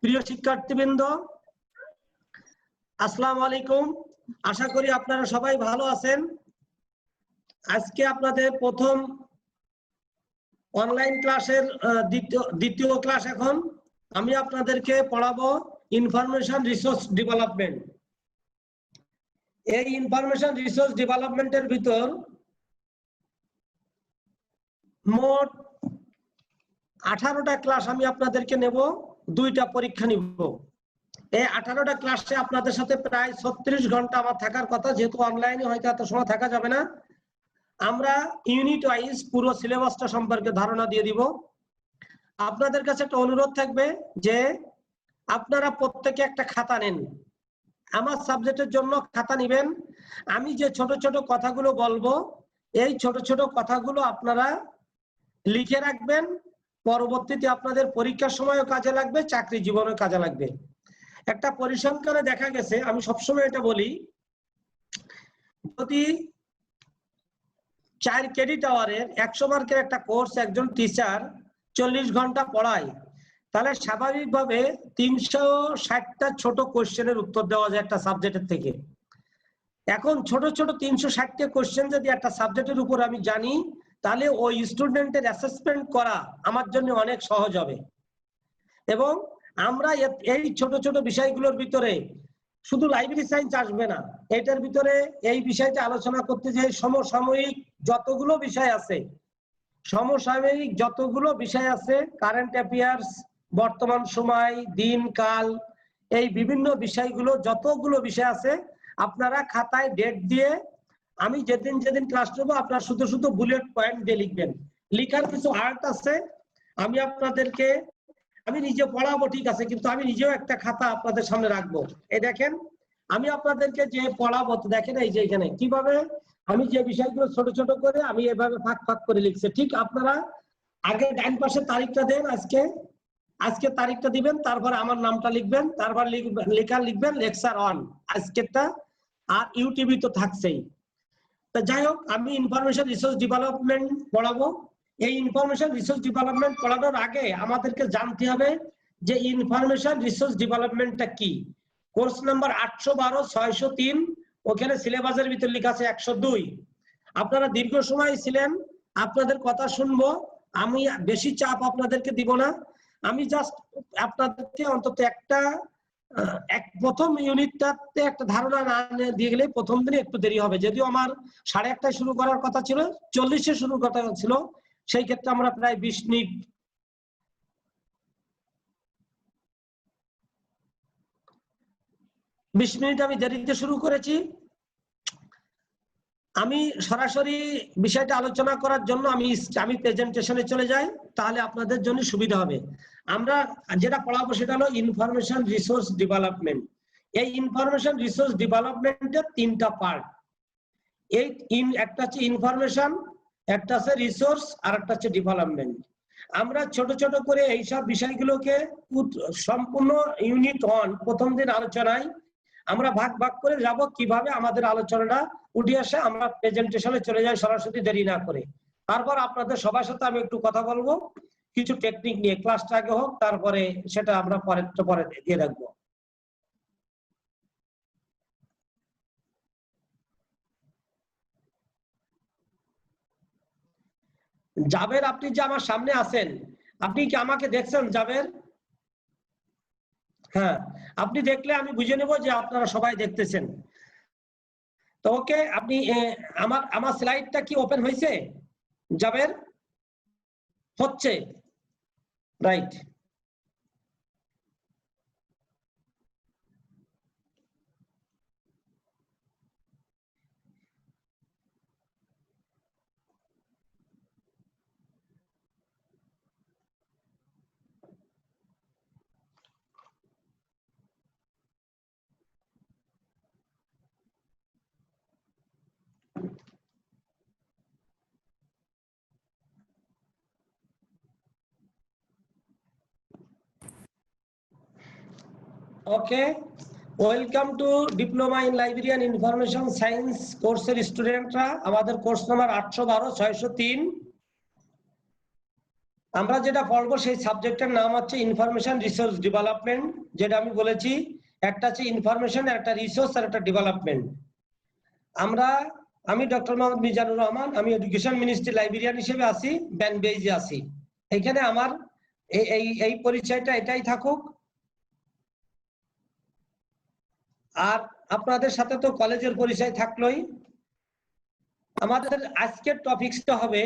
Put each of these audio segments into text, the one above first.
প্রিয় শিক্ষার্থীবৃন্দ, আসসালামু আলাইকুম। আশা করি আপনারা সবাই ভালো আছেন। আজকে আপনাদের প্রথম অনলাইন ক্লাসের দ্বিতীয় ক্লাস। এখন আমি আপনাদেরকে পড়াবো ইনফরমেশন রিসোর্স ডেভেলপমেন্ট। এই ইনফরমেশন রিসোর্স ডেভেলপমেন্টের ভিতর মোট 18টা ক্লাস আমি আপনাদেরকে নেব, 2টা পরীক্ষা নিব। এই 18টা ক্লাসে আপনাদের সাথে প্রায় 36 ঘন্টা আমার থাকার কথা, যেহেতু অনলাইনে হয়তো এত সময় থাকা যাবে না। আমরা ইউনিট ওয়াইজ পুরো সিলেবাসটা সম্পর্কে ধারণা দিয়ে দিব। আপনাদের কাছে একটা অনুরোধ থাকবে যে আপনারা প্রত্যেকে একটা খাতা নেন, আমার সাবজেক্টের জন্য খাতা নেবেন। আমি যে ছোট ছোট কথাগুলো বলবো, এই ছোট ছোট কথাগুলো আপনারা লিখে রাখবেন। পরবর্তীতে আপনাদের পরীক্ষার সময়ও কাজে লাগবে, চাকরি জীবনেও কাজে লাগবে। একটা পরিসংখ্যানে দেখা গেছে, আমি সবসময় এটা বলি, যদি 4 ক্রেডিট আওয়ারের 100 মার্কের একটা কোর্স একজন টিচার 40 ঘন্টা পড়ায়, তাহলে স্বাভাবিকভাবে 360টা ছোট কোশ্চেনের উত্তর দেওয়া যায় একটা সাবজেক্টের থেকে। এখন ছোট ছোট 360টা কোশ্চেন যদি একটা সাবজেক্টের উপর আমি জানি, তাহলে ওই স্টুডেন্টের অ্যাসেসমেন্ট করা আমার জন্য অনেক সহজ হবে। এবং আমরা এই ছোট ছোট বিষয়গুলোর ভিতরে শুধু লাইব্রেরি সায়েন্স আসবে না, এটার ভিতরে এই বিষয়টা আলোচনা করতে যে সমসাময়িক যতগুলো বিষয় আছে, কারেন্ট অ্যাফেয়ার্স, বর্তমান সময়, দিন কাল, এই বিভিন্ন বিষয়গুলো যতগুলো বিষয় আছে, আপনারা খাতায় ডেট দিয়ে আমি যেদিন যেদিন ক্লাস নেবো আপনারা শুধু শুধু বুলেট পয়েন্ট দিয়ে লিখবেন। লিখার কিছু আর্ট আছে, আমি আপনাদেরকে আমি নিজে পড়াবো ঠিক আছে, কিন্তু আমি নিজেও একটা খাতা আপনাদের সামনে রাখবো। এই দেখেন, আমি আপনাদেরকে যে পড়াবো, দেখেন এই যে এখানে কিভাবে আমি যে বিষয়গুলো ছোট ছোট করে আমি এভাবে ফাঁক ফাঁক করে লিখছি। ঠিক আপনারা আগে ডান পাশে তারিখটা দেন, আজকে তারিখটা দিবেন, তারপর আমার নামটা লিখবেন, তারপর লিখবেন লেকচার 1 আজকেরটা, আর ইউটিউবে তো থাকছেই। তা যাই হোক, আমি ইনফরমেশন রিসোর্স ডেভেলপমেন্ট পড়াবো। এই ইনফরমেশন রিসোর্স ডেভেলপমেন্ট পড়ানোর আগে আমাদেরকে জানতে হবে যে ইনফরমেশন রিসোর্স ডেভেলপমেন্টটা কি। কোর্স নাম্বার 812 603, ওখানে সিলেবাসের ভিতর লেখা আছে 102। আপনারা দীর্ঘ সময় ছিলেন, আপনাদের কথা শুনবো, আমি বেশি চাপ আপনাদেরকে দিব না। আমি জাস্ট আপনাদেরকে অন্তত প্রথম ইউনিটটাতে একটা ধারণা না দিয়ে গেলে প্রথম দিনে একটু দেরি হবে। যদিও আমার 1:30টায় শুরু করার কথা ছিল, 40-এ শুরু কথা ছিল, সেই ক্ষেত্রে আমরা প্রায় 20 মিনিট আমি দেরিতে শুরু করেছি। আমি সরাসরি বিষয়টা আলোচনা করার জন্য আমি প্রেজেন্টেশনে চলে যাই, তাহলে আপনাদের জন্য সুবিধা হবে। আমরা যেটা পড়াবো সেটা হলো ইনফরমেশন রিসোর্স ডেভেলপমেন্ট। এই ইনফরমেশন রিসোর্স ডেভেলপমেন্টের 3টা পার্ট। একটা হচ্ছে ইনফরমেশন, একটা আছে রিসোর্স, আর একটা হচ্ছে ডেভেলপমেন্ট। আমরা ছোট ছোট করে এইসব বিষয়গুলোকে সম্পূর্ণ ইউনিট 1 প্রথম দিন আলোচনায় আমরা ভাগ ভাগ করে যাব, কিভাবে আমাদের আলোচনাটা উঠে আসে। আমরা প্রেজেন্টেশনে চলে যাই সরাসরি, দেরি না করে। তারপর আপনাদের সবার সাথে আমি একটু কথা বলবো কিছু টেকনিক নিয়ে। ক্লাসটা আগে হোক, তারপরে সেটা আমরা পরে দিয়ে রাখবো। জাবের, আপনি যে আমার সামনে আছেন, আপনি কি আমাকে দেখছেন জাবের? হ্যাঁ, আপনি দেখলে আমি বুঝে নেব যে আপনারা সবাই দেখতেছেন। তো ওকে, আপনি আমার স্লাইডটা কি ওপেন হয়েছে জাবের? হচ্ছে, right. Okay, welcome to diploma in library and information science কোর্সের স্টুডেন্টরা। আমাদের কোর্স নাম্বার 812 603। আমরা যেটা পড়বো সেই সাবজেক্টের নাম হচ্ছে ইনফরমেশন রিসোর্স ডেভেলপমেন্ট, যেটা আমি বলেছি একটা হচ্ছে ইনফরমেশন, একটা রিসোর্স আর একটা ডেভেলপমেন্ট। আমি ডক্টর মোহাম্মদ মিজানুর রহমান, আমি এডুকেশন মিনিস্ট্রি লাইব্রেরিয়ান হিসেবে আছি, বেনবেইজে আছি। এখানে আমার এই পরিচয়টা এটাই থাকুক। আর আপনাদের সাথে তো কলেজের পরিচয় থাকলোই। আমাদের আজকের টপিকসটা হবে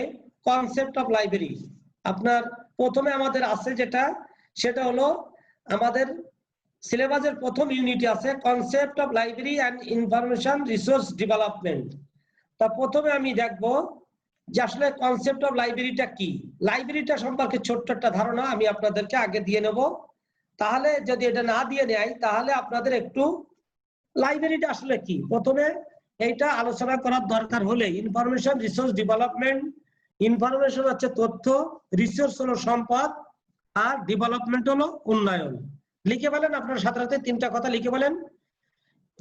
কনসেপ্ট অফ লাইব্রেরি। আপনার প্রথমে আমাদের আছে সেটা হলো আমাদের সিলেবাসের প্রথম ইউনিটে আছে concept of library and information resource development. তা প্রথমে আমি দেখব যে আসলে কনসেপ্ট অফ লাইব্রেরিটা কি। লাইব্রেরিটা সম্পর্কে ছোট্ট একটা ধারণা আমি আপনাদেরকে আগে দিয়ে নেব, তাহলে যদি এটা না দিয়ে নেয় তাহলে আপনাদের একটু লাইব্রেরিটা আসলে কি প্রথমে এইটা আলোচনা করার দরকার। হলে ইনফরমেশন রিসোর্স ডেভেলপমেন্ট, ইনফরমেশন হচ্ছে তথ্য, রিসোর্স হলো সম্পদ, আর ডেভেলপমেন্ট হলো উন্নয়ন। লিখে বলেন আপনার সাথে সাথে তিনটা কথা লিখে বলেন।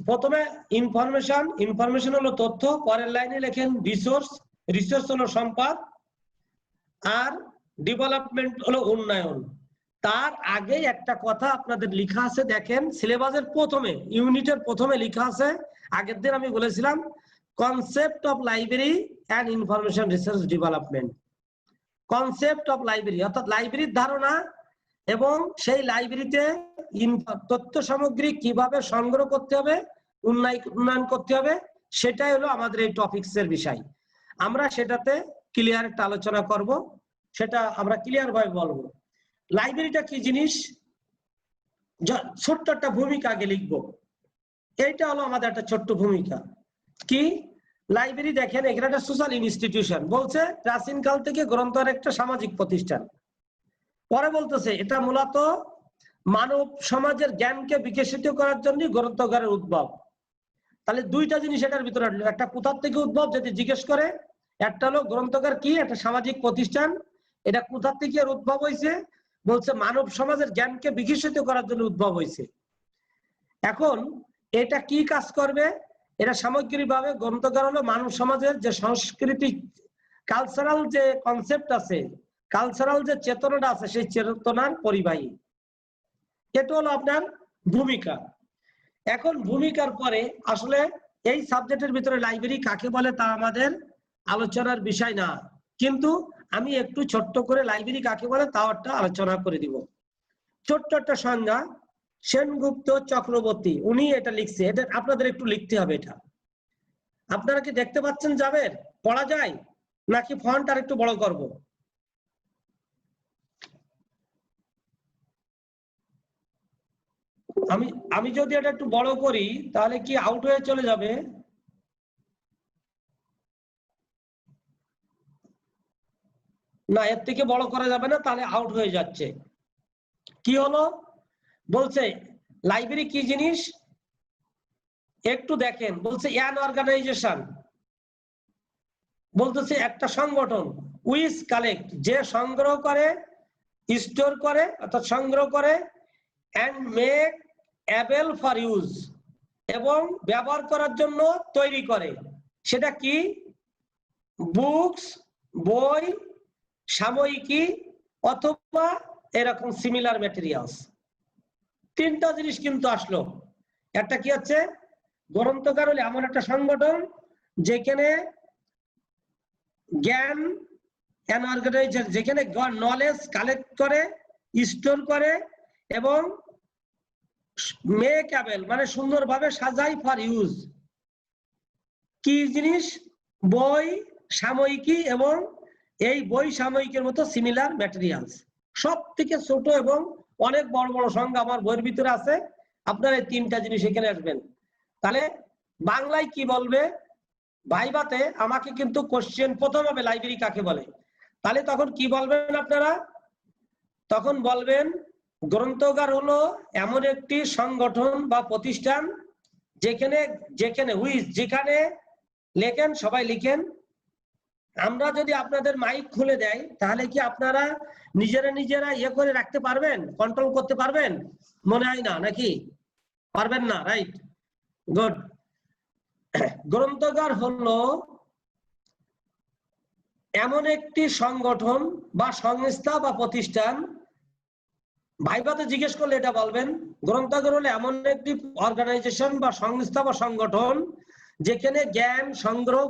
প্রথমে ইনফরমেশন হলো তথ্য, পরের লাইনে লেখেন রিসোর্স হলো সম্পদ, আর ডেভেলপমেন্ট হলো উন্নয়ন। তার আগে একটা কথা আপনাদের লেখা আছে, দেখেন সিলেবাসের প্রথমে ইউনিটের প্রথমে লেখা আছে, আগের দিন আমি বলেছিলাম concept of library and information resource development. Concept of library অর্থাৎ লাইব্রেরির ধারণা এবং সেই লাইব্রেরিতে তথ্য সামগ্রী কিভাবে সংগ্রহ করতে হবে, উন্নয়ন করতে হবে, সেটাই হলো আমাদের এই টপিকসের বিষয়। আমরা সেটাতে ক্লিয়ার একটা আলোচনা করব, সেটা আমরা ক্লিয়ার ভাবে বলবো। লাইব্রেরিটা কি জিনিস, ছোট্ট একটা ভূমিকা আগে লিখবো। এইটা হলো আমাদের একটা ছোট্ট ভূমিকা। কি লাইব্রেরি, দেখেন এখানে একটা সোশ্যাল ইনস্টিটিউশন বলছে, প্রাচীনকাল থেকে গ্রন্থাগার একটা সামাজিক প্রতিষ্ঠান। পরে বলতেছে এটা মূলত মানব সমাজের জ্ঞানকে বিকশিত করার জন্য গ্রন্থাগারের উদ্ভব। তাহলে দুইটা জিনিস এটার ভিতরে, একটা কোথা থেকে উদ্ভব যদি জিজ্ঞেস করে, একটা হলো গ্রন্থাগার কি একটা সামাজিক প্রতিষ্ঠান, এটা কোথা থেকে উদ্ভব হয়েছে, বলছে মানব সমাজের জ্ঞানকে বিকশিত করার জন্য উদ্ভব হয়েছে। এখন এটা কি কাজ করবে, এটা সামগ্রিকভাবে গ্রন্থাগার হলো মানব সমাজের যে সাংস্কৃতিক কালচারাল যে কনসেপ্ট আছে, কালচারাল যে চেতনাটা আছে, সেই চেতনার পরিবাহী। এটা হলো আপনার ভূমিকা। এখন ভূমিকার পরে আসলে এই সাবজেক্টের ভিতরে লাইব্রেরি কাকে বলে তা আমাদের আলোচনার বিষয় না, কিন্তু আমি একটু ছোট্ট করে লাইব্রেরি কাকে বলে তাও একটা আলোচনা করে দিব। ছোট্ট একটা সংজ্ঞা, সেনগুপ্ত চক্রবর্তী উনি এটা লিখছে, এটা আপনাদের একটু লিখতে হবে। এটা আপনারা কি দেখতে পাচ্ছেন, যাবেন পড়া যায় নাকি ফন্ট আর একটু বড় করব? আমি যদি এটা একটু বড় করি তাহলে কি আউট হয়ে চলে যাবে? না, এর থেকে বড় করা যাবে না, তাহলে আউট হয়ে যাচ্ছে। কি হলো বলছে লাইব্রেরি কি জিনিস একটু দেখেন, বলছে অ্যান অর্গানাইজেশন, বলতেছে একটা সংগঠন, উইচ কালেক্ট যে সংগ্রহ করে, স্টোর করে অর্থাৎ সংগ্রহ করে, and make avail for use এবং ব্যবহার করার জন্য তৈরি করে। সেটা কি? বুকস, বই, সাময়িকী অথবা এরকম সিমিলার ম্যাটেরিয়ালস। তিনটা জিনিস কিন্তু আসলো। একটা কি হচ্ছে, গ্রন্থাগার হলে এমন একটা সংগঠন যেখানে জ্ঞান যেখানে নলেজ কালেক্ট করে, স্টোর করে এবং মেক অ্যাভেল মানে সুন্দরভাবে সাজাই ফর ইউজ। কি জিনিস? বই, সাময়িকী এবং এই বই সাময়িকের মতো সিমিলার ম্যাটেরিয়ালস। সব থেকে ছোট এবং অনেক বড় বড় সংখ্যা আমার বইয়ের ভিতরে আছে। আপনারা এই তিনটা জিনিস এখানে আসবেন। তাহলে বাংলায় কি বলবে ভাইবাতে? আমাকে কিন্তু কোশ্চেন প্রথম হবে লাইব্রেরি কাকে বলে, তাহলে তখন কি বলবেন আপনারা? তখন বলবেন গ্রন্থাগার হলো এমন একটি সংগঠন বা প্রতিষ্ঠান যেখানে লেখেন, সবাই লিখেন। আমরা যদি আপনাদের মাইক খুলে দেয় তাহলে কি আপনারা নিজেরা ইয়ে করে রাখতে পারবেন, কন্ট্রোল করতে পারবেন? মনে হয় না, নাকি পারবেন না? Right, good. গ্রন্থাগার হলো এমন একটি সংগঠন বা সংস্থা বা প্রতিষ্ঠান, ভাইভাতে জিজ্ঞেস করলে এটা বলবেন, গ্রন্থাগার হলো এমন একটি অর্গানাইজেশন বা সংস্থা বা সংগঠন যেখানে জ্ঞান সংগ্রহ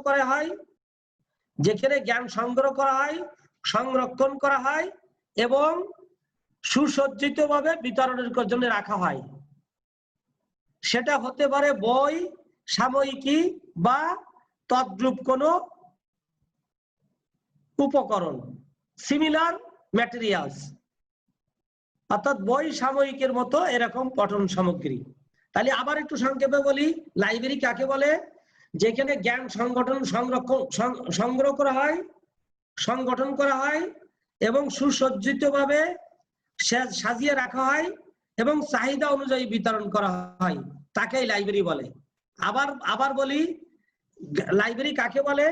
করা হয়, সংরক্ষণ করা হয় এবং সুসজ্জিতভাবে বিতরণের জন্য রাখা হয়। সেটা হতে পারে বই, সাময়িকী বা তদ্রূপ কোনো উপকরণ, সিমিলার ম্যাটেরিয়ালস, অর্থাৎ বই সাময়িকের মতো এরকম পঠন সামগ্রী। তাহলে আবার একটু সংক্ষেপে বলি, লাইব্রেরি কাকে বলে? যেখানে জ্ঞান সংগ্রহ করা হয়, সংগঠন করা হয় এবং সুসজ্জিতভাবে সাজিয়ে রাখা হয় এবং চাহিদা অনুযায়ী বিতরণ করা হয়, তাকেই লাইব্রেরি বলে। আবার বলি, লাইব্রেরি কাকে বলে?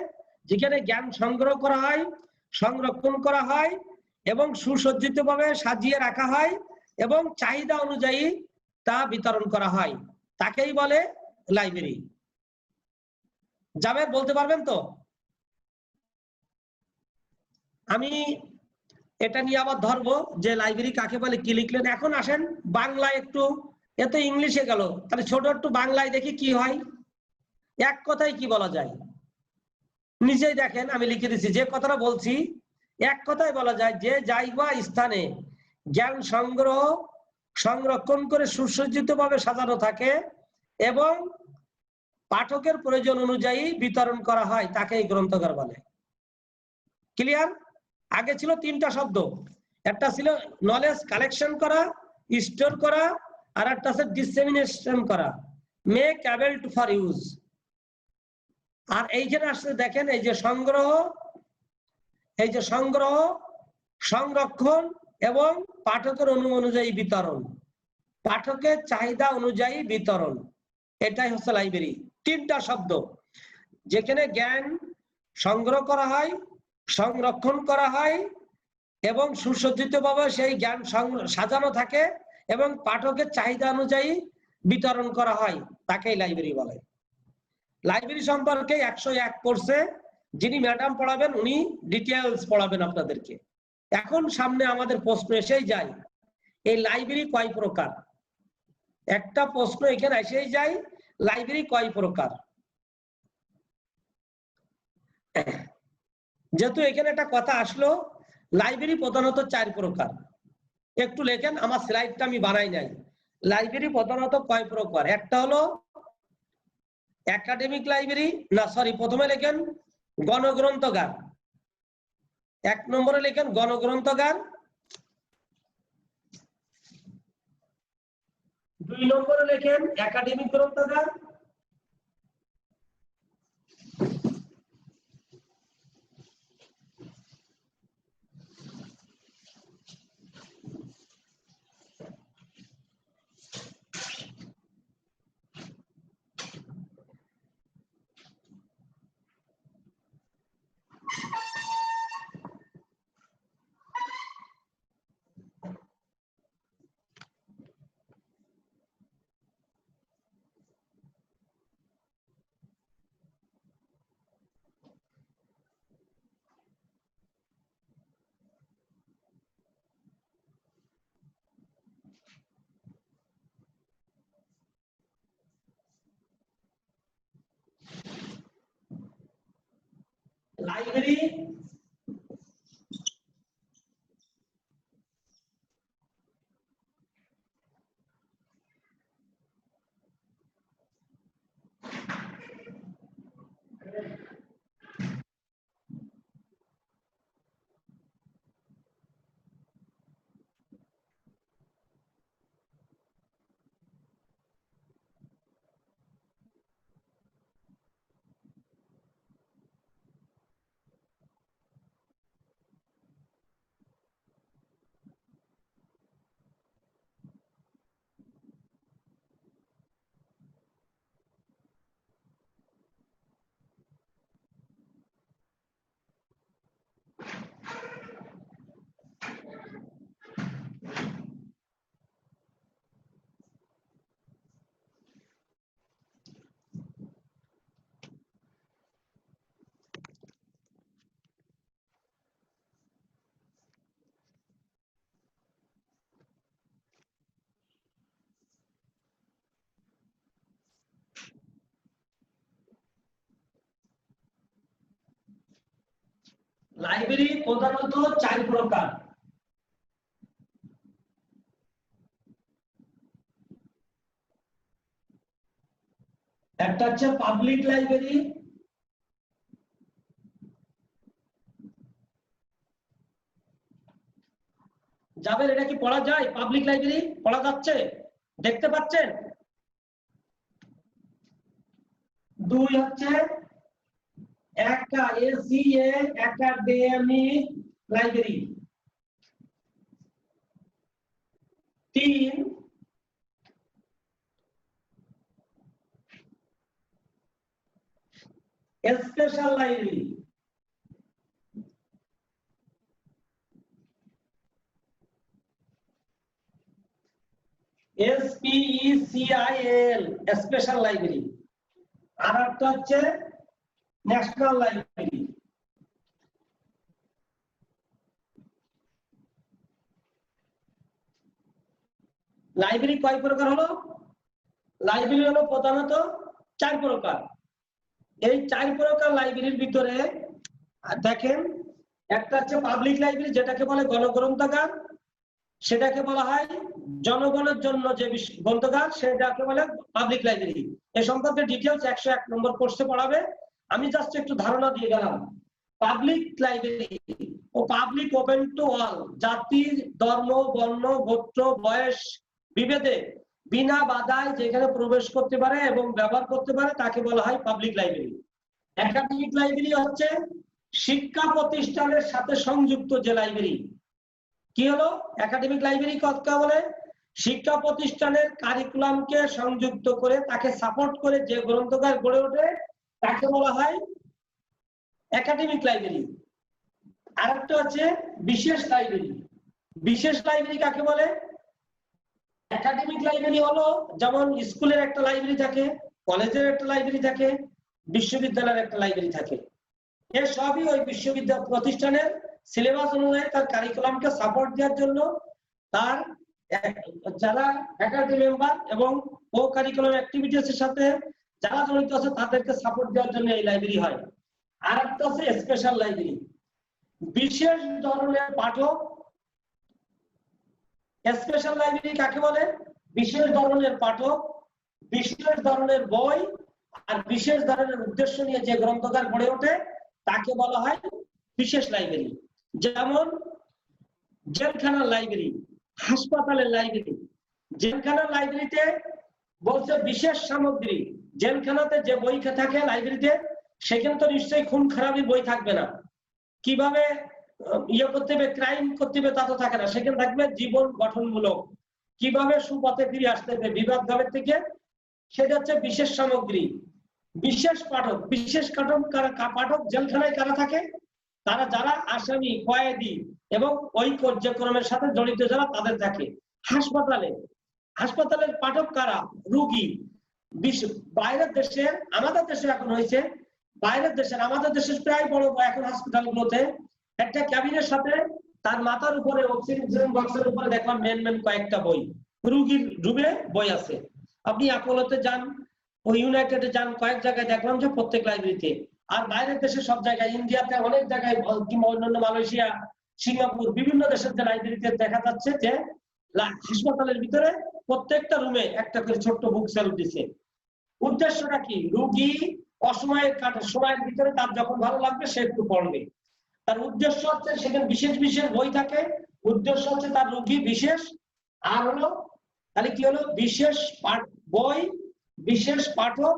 যেখানে জ্ঞান সংগ্রহ করা হয়, সংরক্ষণ করা হয় এবং সুসজ্জিতভাবে সাজিয়ে রাখা হয় এবং চাহিদা অনুযায়ী তা বিতরণ করা হয়, তাকেই বলে লাইব্রেরি। জাবের বলতে পারবেন তো? আমি এটা নিয়ে আবার ধরবো যে লাইব্রেরি কাকে বলে, কি লিখলেন। এখন আসেন বাংলায় একটু, এত ইংলিশে গেল, তাহলে ছোট একটু বাংলায় দেখি কি হয়, এক কথায় কি বলা যায়। নিজেই দেখেন, আমি লিখে দিচ্ছি, যে কথাটা বলছি এক কথায় বলা যায়, যে জায়গা স্থানে জ্ঞান সংগ্রহ সংরক্ষণ করে সুসজ্জিতভাবে সাজানো থাকে এবং পাঠকের প্রয়োজন অনুযায়ী বিতরণ করা হয়, তাকেই গ্রন্থাগার বলে। ক্লিয়ার? আগে ছিল তিনটা শব্দ, একটা ছিল নলেজ কালেকশন করা, স্টোর করা, আর একটা আছে ডিসেমিনেশন করা, make avail to for use. আর এইখানে আসলে দেখেন, এই যে সংগ্রহ, সংরক্ষণ এবং পাঠকের অনুযায়ী বিতরণ, পাঠকের চাহিদা অনুযায়ী বিতরণ, এটাই হচ্ছে লাইব্রেরি। তিনটা শব্দ, যেখানে জ্ঞান সংগ্রহ করা হয়, সংরক্ষণ করা হয় এবং সুসজ্জিতভাবে সেই জ্ঞান সাজানো থাকে এবং পাঠকের চাহিদা অনুযায়ী বিতরণ করা হয়, তাকেই লাইব্রেরি বলে। লাইব্রেরি সম্পর্কে 101 কোর্সে যিনি ম্যাডাম পড়াবেন উনি ডিটেইলস পড়াবেন আপনাদেরকে। এখন সামনে আমাদের প্রশ্ন এসেই যায়, এই লাইব্রেরি কয় প্রকার? একটা প্রশ্ন এখানে এসেই যায়, লাইব্রেরি কয় প্রকার? যেহেতু এখানে একটা কথা আসলো, লাইব্রেরি প্রধানত 4 প্রকার। একটু লেখেন, আমার স্লাইডটা আমি বানাই নাই। লাইব্রেরি প্রধানত কয় প্রকার? একটা হলো একাডেমিক লাইব্রেরি, না সরি, প্রথমে লেখেন গণগ্রন্থাগার, 1 নম্বরে লেখেন গণগ্রন্থাগার, 2 নম্বরে লেখেন একাডেমিক গ্রন্থাগার, লাইব্রেরি লাইব্রেরি প্রধানত 4 প্রকার। একটা হচ্ছে পাবলিক লাইব্রেরি, যাদের এটা কি পড়া যায়? পাবলিক লাইব্রেরি পড়া যাচ্ছে, দেখতে পাচ্ছেন? 2 হচ্ছে এসিএ academic library. 3 special library. Special library. আর একটা হচ্ছে ন্যাশনাল লাইব্রেরি। লাইব্রেরি কয় প্রকার হলো? লাইব্রেরি হলো প্রধানত 4 প্রকার। এই 4 প্রকার লাইব্রেরির ভিতরে দেখেন, একটা হচ্ছে পাবলিক লাইব্রেরি, যেটাকে বলে গণগ্রন্থাগার, সেটাকে বলা হয় জনগণের জন্য যে গ্রন্থাগার, সেটাকে বলে পাবলিক লাইব্রেরি। এই সম্পর্কে ডিটেইলস 101 নম্বর কোর্সে পড়াবে, আমি জাস্ট একটু ধারণা দিয়ে গেলাম। পাবলিক লাইব্রেরি ও পাবলিক ওপেন টু অল, জাতি, ধর্ম, বর্ণ, গোত্র, বয়স বিভেদে বিনা বাধায় যেখানে প্রবেশ করতে পারে এবং ব্যবহার করতে পারে তাকে বলা হয় পাবলিক লাইব্রেরি। একাডেমিক লাইব্রেরি হচ্ছে শিক্ষা প্রতিষ্ঠানের সাথে সংযুক্ত যে লাইব্রেরি। কি হলো একাডেমিক লাইব্রেরি? কথা বলে শিক্ষা প্রতিষ্ঠানের কারিকুলামকে সংযুক্ত করে তাকে সাপোর্ট করে যে গ্রন্থাগার গড়ে ওঠে তাকে বলা হয় একাডেমিক লাইব্রেরি। আরেকটা হচ্ছে বিশেষ লাইব্রেরি। বিশেষ লাইব্রেরি কাকে বলে? একাডেমিক লাইব্রেরি হলো যেমন স্কুলের একটা লাইব্রেরি থাকে, কলেজের একটা লাইব্রেরি থাকে, বিশ্ববিদ্যালয়ের একটা লাইব্রেরি থাকে। এর সবই ওই বিশ্ববিদ্যালয় প্রতিষ্ঠানের সিলেবাস অনুযায়ী তার কারিকুলামকে সাপোর্ট দেওয়ার জন্য তার যারা ফ্যাকাল্টি মেম্বার এবং কো কারিকুলাম অ্যাক্টিভিটিসের সাথে যারা জড়িত আছে তাদেরকে সাপোর্ট দেওয়ার জন্য এই লাইব্রেরি হয়। আর একটা আছে স্পেশাল লাইব্রেরি, বিশেষ ধরনের পাঠক। স্পেশাল লাইব্রেরি কাকে বলে? বিশেষ ধরনের পাঠক, বিশেষ ধরনের বই আর বিশেষ ধরনের উদ্দেশ্য নিয়ে যে গ্রন্থাগার গড়ে ওঠে তাকে বলা হয় বিশেষ লাইব্রেরি। যেমন জেলখানার লাইব্রেরি, হাসপাতালের লাইব্রেরি। জেলখানার লাইব্রেরিতে বলছে বিশেষ সামগ্রী। জেলখানাতে যে বই থাকে লাইব্রেরিতে, সেখানে তো নিশ্চয়ই খুন খারাপি বই থাকবে না, কিভাবে ইয়ে করতে হবে, ক্রাইম করতে হবে তা তো থাকে না। সেখানে থাকবে জীবন গঠনমূলক, কিভাবে সুপথে ফিরে আসতে হবে বিবাদ ভাবের থেকে, সেটা হচ্ছে বিশেষ সামগ্রী। বিশেষ পাঠক, বিশেষ পাঠক জেলখানায় কারা থাকে? তারা যারা আসামি, কয়েদি এবং ওই কার্যক্রমের সাথে জড়িত যারা তাদের থাকে। হাসপাতালে, হাসপাতালের পাঠক কারা? রোগী। বাইরের দেশের, আমাদের দেশে এখন হয়েছে, বাইরের দেশের, আমাদের দেশের প্রায় বড় এখন হাসপাতালগুলোতে একটা ক্যাবিনের সাথে তার মাথার উপরে অক্সিজেন বক্সের উপরে দেখলাম মেন কয়েকটা বই, রোগীর রুমে বই আছে। আপনি অ্যাপোলোতে যান, ওই ইউনাইটেডে যান, কয়েক জায়গায় দেখলাম যে প্রত্যেক লাইব্রেরিতে। আর বাইরের দেশে সব জায়গায়, ইন্ডিয়াতে অনেক জায়গায় কিংবা অন্যান্য মালয়েশিয়া, সিঙ্গাপুর, বিভিন্ন দেশের যে লাইব্রেরিতে দেখা যাচ্ছে যে হাসপাতালের ভিতরে প্রত্যেকটা রুমে একটা করে ছোট্ট বুক সেলফ দিছে। উদ্দেশ্যটা কি? রোগী অসময়ের সময়ের ভিতরে তার যখন ভালো লাগবে সে একটু পড়বে। তার উদ্দেশ্য হচ্ছে সেখানে বিশেষ বিশেষ বই থাকে, উদ্দেশ্য হচ্ছে তার রোগী বিশেষ। আর হলো তাহলে কি হলো? বিশেষ বই, বিশেষ পাঠক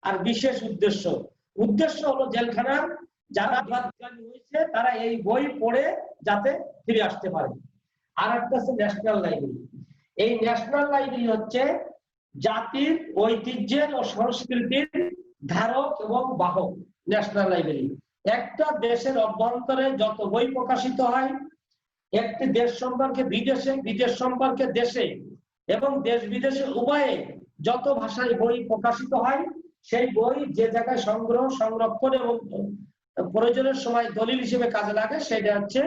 আর বিশেষ উদ্দেশ্য। উদ্দেশ্য হলো জেলখানার যারা হয়েছে তারা এই বই পড়ে যাতে ফিরে আসতে পারে। আর একটা হচ্ছে ন্যাশনাল লাইব্রেরি। এই ন্যাশনাল লাইব্রেরি হচ্ছে জাতির ঐতিহ্যের ও সংস্কৃতির ধারক এবং বাহক। ন্যাশনাল লাইব্রেরি একটা দেশের অভ্যন্তরে যত বই প্রকাশিত হয়, একটি দেশ সম্পর্কে বিদেশে, বিদেশ সম্পর্কে দেশে এবং দেশ বিদেশে উভয়ে যত ভাষায় বই প্রকাশিত হয়, সেই বই যে জায়গায় সংগ্রহ, সংরক্ষণ এবং প্রয়োজনের সময় দলিল হিসেবে কাজে লাগে সেটা হচ্ছে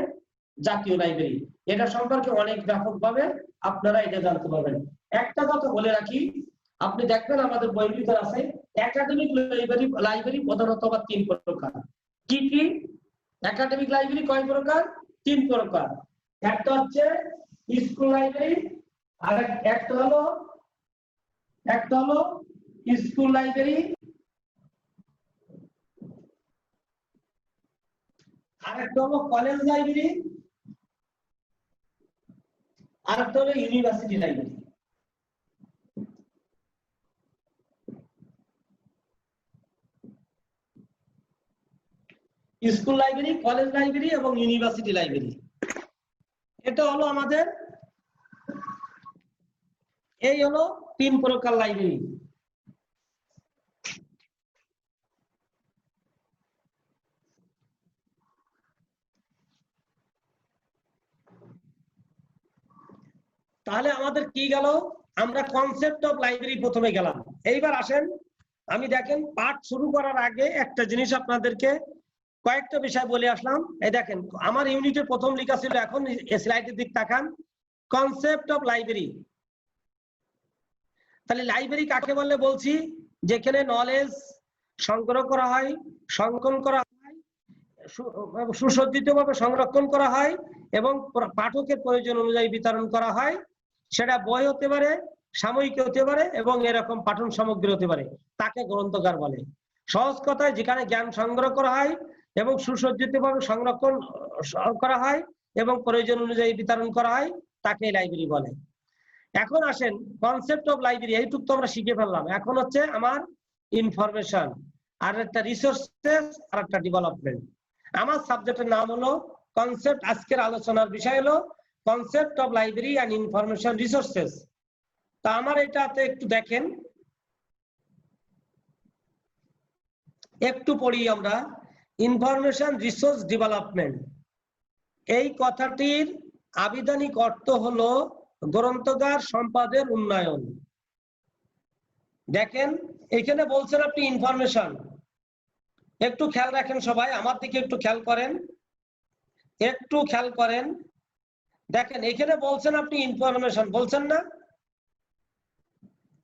জাতীয় লাইব্রেরি। এটা সম্পর্কে অনেক ব্যাপকভাবে আপনারা এটা জানতে পারবেন। একটা কথা বলে রাখি, আপনি দেখবেন আমাদের বইয়ের ভিতরে আছে একাডেমিক লাইব্রেরি প্রধানত 3 প্রকার। কি কি? একাডেমিক লাইব্রেরি কয় প্রকার? 3 প্রকার। একটা হচ্ছে স্কুল লাইব্রেরি, আর একটা হলো স্কুল লাইব্রেরি, আর একটা হলো কলেজ লাইব্রেরি, আর একটা হলো university library. School library, college library এবং ইউনিভার্সিটি লাইব্রেরি, এটা হলো আমাদের, এই হলো 3 প্রকার লাইব্রেরি। তাহলে আমাদের কি গেল? আমরা কনসেপ্ট অফ লাইব্রেরি প্রথমে গেলাম। এইবার আসেন, আমি দেখেন পাঠ শুরু করার আগে একটা জিনিস আপনাদেরকে কয়েকটা বিষয় বলে আসলাম। এই দেখেন আমার ইউনিটের প্রথম লেখা ছিল, এখন স্লাইডের দিক তাকান, কনসেপ্ট অফ লাইব্রেরি। তাহলে লাইব্রেরি কাকে বলে বলছি? যেখানে নলেজ সংগ্রহ করা হয়, সংকলন করা হয়, সুসজ্জিতভাবে সংরক্ষণ করা হয় এবং পাঠকের প্রয়োজন অনুযায়ী বিতরণ করা হয়। সেটা বই হতে পারে, সাময়িক হতে পারে এবং এরকম পাঠন সামগ্রী হতে পারে, তাকে গ্রন্থাগার বলে। সহজ কথায় যেখানে জ্ঞান সংগ্রহ করা হয় এবং সুসজ্জিতভাবে সংরক্ষণ করা হয় এবং প্রয়োজন অনুযায়ী বিতরণ করা হয়, তাকে লাইব্রেরি বলে। এখন আসেন কনসেপ্ট অফ লাইব্রেরি, এইটুকু তো আমরা শিখে ফেললাম। এখন হচ্ছে আমার ইনফরমেশন, আর একটা রিসোর্সেস, আর একটা ডেভেলপমেন্ট। আমার সাবজেক্টের নাম হলো কনসেপ্ট, আজকের আলোচনার বিষয় হলো concept of library and information resources. তো আমার এটাতে একটু দেখেন, একটু পড়ি আমরা। ইনফরমেশন রিসোর্স ডেভেলপমেন্ট, এই কথাটির আবিধানিক অর্থ হলো গ্রন্থাগার সম্পদের উন্নয়ন। দেখেন এখানে বলছেন আপনি ইনফরমেশন, একটু খেয়াল রাখেন সবাই, আমার দিকে একটু খেয়াল করেন, একটু খেয়াল করেন। দেখেন এখানে বলছেন আপনি ইনফরমেশন, বলছেন না?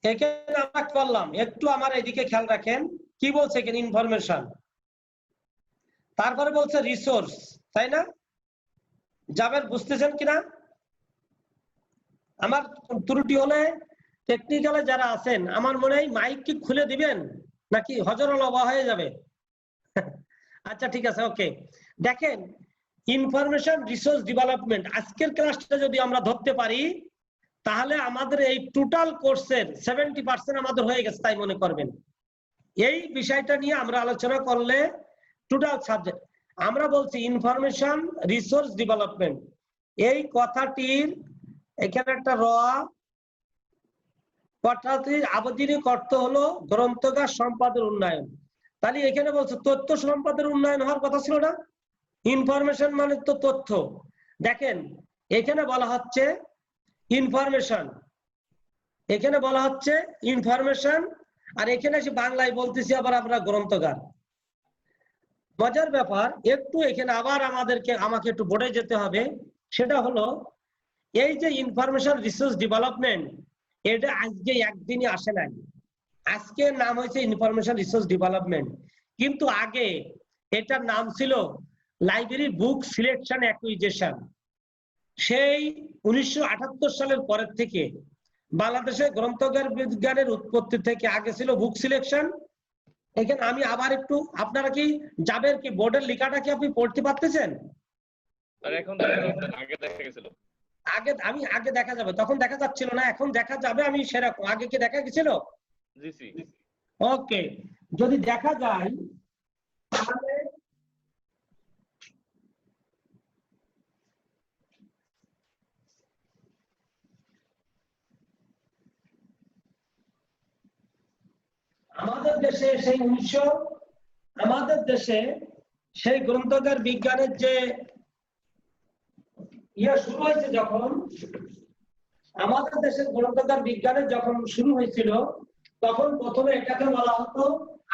এখানে আমরা করলাম, একটু আমার এদিকে খেয়াল রাখেন, কি বলছে এখানে? ইনফরমেশন, তারপরে বলছে রিসোর্স, তাই না? যাবেন, বুঝতেছেন কিনা? আমার ত্রুটি হলে টেকনিক্যালে যারা আছেন, আমার মনে হয় মাইক কি খুলে দিবেন নাকি হজরলবা হয়ে যাবে? আচ্ছা ঠিক আছে, ওকে। দেখেন ইনফরমেশন রিসোর্স ডেভেলপমেন্ট, আজকের ক্লাসটা যদি আমরা ধরতে পারি তাহলে আমাদের এই টোটাল কোর্সের 70% আমাদের হয়ে গেছে তাই মনে করবেন। এই বিষয়টা নিয়ে আমরা আলোচনা করলে টোটাল সাবজেক্ট, আমরা বলছি ইনফরমেশন রিসোর্স ডেভেলপমেন্ট, এই কথাটির এখানে একটা কথাটির আবিধানিক অর্থ হলো গ্রন্থাগার সম্পদের উন্নয়ন। তাহলে এখানে বলছে তথ্য সম্পদের উন্নয়ন হওয়ার কথা ছিল না? ইনফরমেশন মানে তো তথ্য। দেখেন এখানে বলা হচ্ছে ইনফরমেশন, এখানে বলা হচ্ছে ইনফরমেশন, আর এখানে এসে বাংলায় বলতেছি আবার আমরা গ্রন্থাগার। মজার ব্যাপার, একটু এখানে আবার আমাকে একটু বোর্ডে যেতে হবে। সেটা হলো এই যে ইনফরমেশন রিসোর্স ডেভেলপমেন্ট, এটা আজকে একদিনই আসে নাই। আজকের নাম হয়েছে ইনফরমেশন রিসোর্স ডেভেলপমেন্ট, কিন্তু আগে এটার নাম ছিল লাইব্রেরি বুক সিলেকশন অ্যাকুইজিশন। সেই 1978 সালের পরের থেকে বাংলাদেশে গ্রন্থাগার বিজ্ঞানের উৎপত্তি থেকে আগে ছিল বুক সিলেকশন। এখানে আমি আবার একটু, আপনারা কি জাবের কি বোর্ডের লেখাটা কি আপনি পড়তে পারতেছেন? আগে দেখা যাবে, তখন দেখা যাচ্ছিল না, এখন দেখা যাবে। আমি সেরকম, আগে কি দেখা গেছিল? ওকে, যদি দেখা যায় তাহলে আমাদের দেশে সেই গ্রন্থাগার বিজ্ঞানের যে শুরু হয়েছে, যখন আমাদের দেশের গ্রন্থাগার বিজ্ঞানের যখন শুরু হয়েছিল, তখন প্রথমে এটাকে বলা হতো,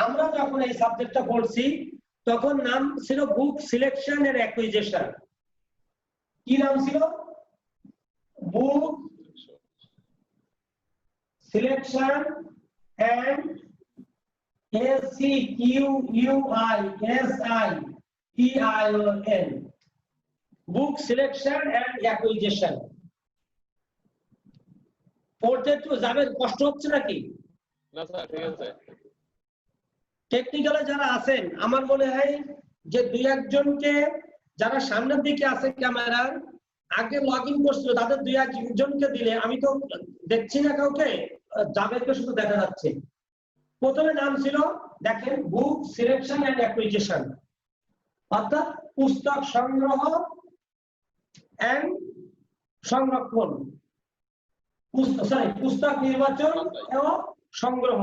আমরা যখন এই সাবজেক্টটা পড়ছি তখন নাম ছিল বুক সিলেকশন এন্ড অ্যাকুইজিশন। কি নাম ছিল? Book selection and SEQUISI EION, book selection and acquisition. পড়তে একটু যাবেন, কষ্ট হচ্ছে নাকি? না স্যার, ঠিক আছে। টেকনিক্যালে যারা আছেন, আমার মনে হয় যে দুই একজনকে যারা সামনের দিকে আছে ক্যামেরার আগে লগ ইন করছিল, তাদের দুই একজনকে দিলে, আমি তো দেখছি না কাউকে, জাবেদকে শুধু দেখা যাচ্ছে। প্রথমে নাম ছিল দেখেন বুক সিলেকশন এন্ড অ্যাকুইজিশন, অর্থাৎ পুস্তক সংগ্রহ এন্ড সংরক্ষণ, পুস্তক নির্বাচন এবং সংগ্রহ।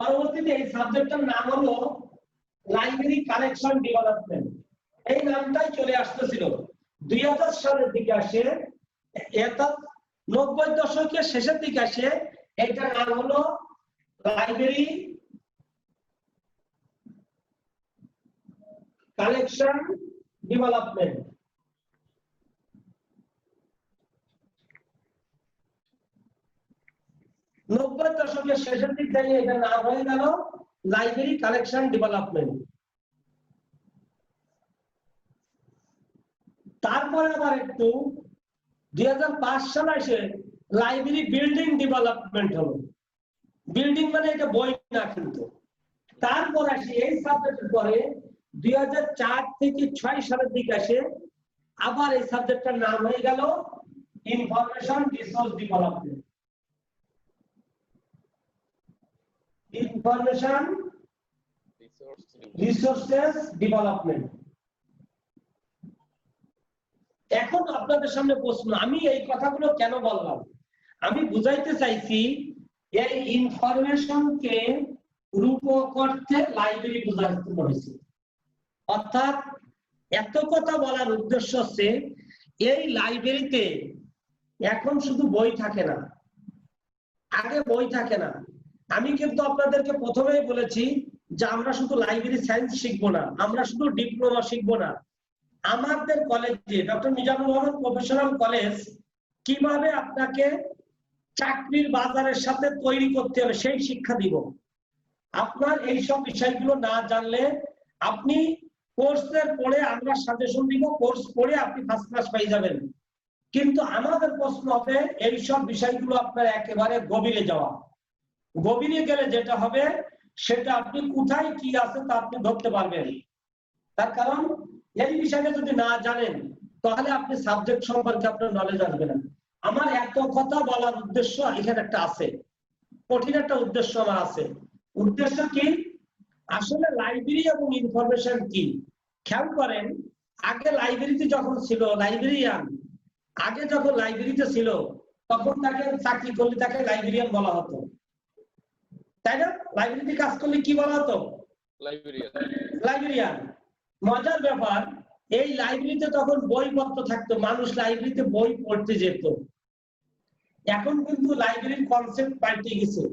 পরবর্তীতে এই সাবজেক্টটার নাম হলো লাইব্রেরি কালেকশন ডেভেলপমেন্ট। এই নামটাই চলে আসতেছিল 2000 সালের দিকে আসে, অর্থাৎ 90 দশকের শেষের দিকে আসে এটার নাম হলো লাইব্রেরি কালেকশন ডেভেলপমেন্ট। নব্বই দশকের শেষের দিক থেকে এটা নাম হয়ে গেল লাইব্রেরি কালেকশন ডেভেলপমেন্ট। তারপরে আবার একটু 2005 সালে এসে লাইব্রেরি বিল্ডিং ডেভেলপমেন্ট হলো। বিল্ডিং মানে এটা বই না কিন্তু। তারপর আসে এই সাবজেক্টের পরে 2004 থেকে 6 সালের দিকে আসে আবার এই সাবজেক্টটার নাম হয়ে গেল information resource development. Information resources development. এখন আপনাদের সামনে প্রশ্ন, আমি এই কথাগুলো কেন বললাম? আমি বুঝাইতে চাইছি এই ইনফরমেশনকে রূপক করতে লাইব্রেরি বুঝাইতে হয়েছে। অর্থাৎ এত কথা বলার উদ্দেশ্য হচ্ছে এই লাইব্রেরিতে এখন শুধু বই থাকে না, আগে বই থাকে না। আমি কিন্তু আপনাদেরকে প্রথমেই বলেছি যে আমরা শুধু লাইব্রেরি সায়েন্স শিখবো না, আমরা শুধু ডিপ্লোমা শিখবো না। আমাদের কলেজে doctor Mizanur Rahman professional college কিভাবে আপনাকে চাকরির বাজারের সাথে তৈরি করতে হবে সেই শিক্ষা দিব। আপনার এই সব বিষয়গুলো না জানলে আপনি কোর্সের পড়ে আমরা সাজেশন দিব, কোর্স পড়ে আপনি ফার্স্ট ক্লাস পাই যাবেন, কিন্তু আমাদের প্রশ্ন হবে এই সব বিষয়গুলো আপনার একেবারে গভীরে যাওয়া। গভীরে গেলে যেটা হবে সেটা আপনি কোথায় কি আছে তা আপনি ধরতে পারবেন। তার কারণ এই বিষয়টা যদি না জানেন তাহলে আপনি সাবজেক্ট সম্পর্কে আপনার নলেজ আসবে না। আমার এত কথা বলার উদ্দেশ্য এখানে একটা আছে, কঠিন একটা উদ্দেশ্য আমার আছে। উদ্দেশ্য কি? আসলে লাইব্রেরি এবং ইনফরমেশন কি খেয়াল করেন। আগে লাইব্রেরিতে যখন ছিল লাইব্রেরিয়ান, আগে যখন লাইব্রেরিতে ছিল তখন তাকে চাকরি করলে তাকে লাইব্রেরিয়ান বলা হতো, তাই না? লাইব্রেরিতে কাজ করলে কি বলা হতো? লাইব্রেরিয়ান। মজার ব্যাপার, এই লাইব্রেরিতে তখন বইপত্র থাকতো, মানুষ লাইব্রেরিতে বই পড়তে যেত। এখন কিন্তু লাইব্রেরির কনসেপ্ট পাল্টে গেছে।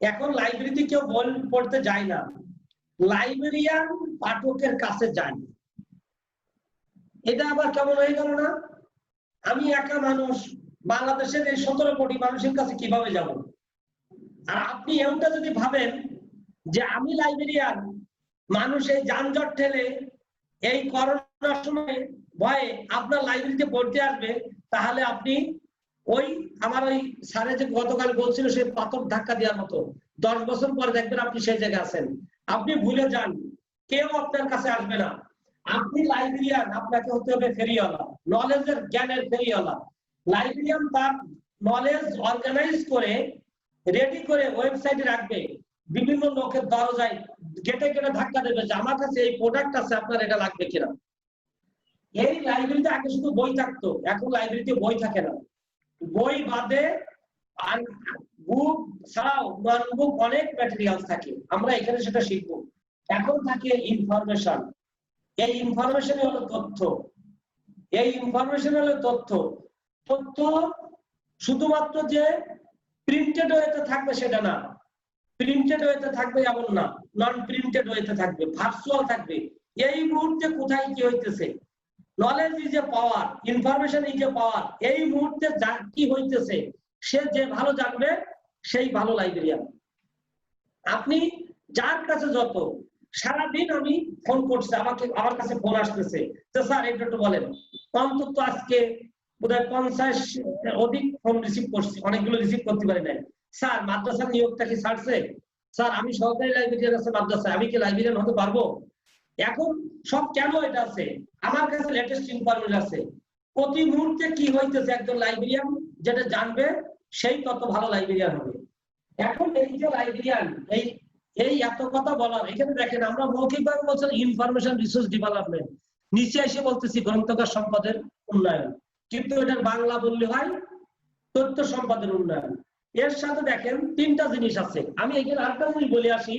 এখন লাইব্রেরিতে কেউ বই পড়তে যায় না, লাইব্রেরিয়ান পাঠকের কাছে যায়। এটা আবার কেমন হয়ে গেল না? আমি একা মানুষ বাংলাদেশের এই 17 কোটি মানুষের কাছে কিভাবে যাব? আর আপনি এমনটা যদি ভাবেন যে আমি লাইব্রেরিয়ান, মানুষ এই যানজট ঠেলে এই করোনার সময় ভয়ে আপনার লাইব্রেরিতে পড়তে আসবে, তাহলে আপনি ওই আমার ওই স্যারে যে গতকাল বলছিল সেই পাথর ধাক্কা দেওয়ার মতো 10 বছর পর দেখবেন আপনি সেই জায়গায় আছেন। আপনি ভুলে যান, কেউ আপনার কাছে আসবে না। আপনি লাইব্রেরিয়ান, আপনাকে হতে হবে ফেরিওয়ালা, নলেজের জ্ঞানের ফেরিওয়ালা। লাইব্রেরিয়ান তার নলেজ অর্গানাইজ করে রেডি করে ওয়েবসাইটে রাখবে, বিভিন্ন লোকের দরজায় গেটে গেটে ধাক্কা দেবে যে আমার কাছে এই প্রোডাক্ট আছে, আপনার এটা লাগবে কিনা। এই লাইব্রেরিতে আগে শুধু বই থাকতো, এখন লাইব্রেরিতে বই থাকে না। বই বাদে আর বুক ছাড়াও নন বুক অনেক ম্যাটেরিয়ালস থাকে, আমরা এখানে সেটা শিখবো। এখন থাকে ইনফরমেশন। এই ইনফরমেশন হলো তথ্য। এই ইনফরমেশন হলো তথ্য। তথ্য শুধুমাত্র যে প্রিন্টেড ওয়েতে থাকবে সেটা না, প্রিন্টেড ওয়েতে থাকবে এমন না, নন প্রিন্টেড ওয়েতে থাকবে, ভার্চুয়াল থাকবে। এই মুহূর্তে কোথায় কি হইতেছে, knowledge is a power, information is a power. এই মুহূর্তে যা কি হইতেছে সে যে ভালো জানবে সেই ভালো লাইব্রেরিয়ান। আপনি যার কাছে যত, সারাদিন আমি ফোন করছি, আমার কাছে ফোন আসতেছে যে স্যার এটা একটু বলেন। অন্তত আজকে বোধহয় 50 অধিক ফোন রিসিভ করছি, অনেকগুলো রিসিভ করতে পারি নাই। স্যার মাদ্রাসার নিয়োগটা কি ছাড়ছে? স্যার আমি সরকারি লাইব্রেরিয়ান আছে মাদ্রাসায়, আমি কি লাইব্রেরিয়ান হতে পারবো? এখন সব কেন এটা আছে, আমার কাছে লেটেস্ট ইনফরমেশন আছে। প্রতি মুহূর্তে কি হইতেছে একজন লাইব্রেরিয়ান যেটা জানবে সেই তত ভালো লাইব্রেরিয়ান হবে। এখন এই যে লাইব্রেরিয়ান এই এত কথা বলার, এখানে দেখেন আমরা মৌখিকভাবে বলছেন ইনফরমেশন রিসোর্স ডেভেলপমেন্ট, নিচে এসে বলতেছি গ্রন্থাগার সম্পদের উন্নয়ন, কিন্তু এটার বাংলা বললে হয় তথ্য সম্পদের উন্নয়ন। এর সাথে দেখেন তিনটা জিনিস আছে। আমি এখানে আরেকটা জিনিস বলে আসি,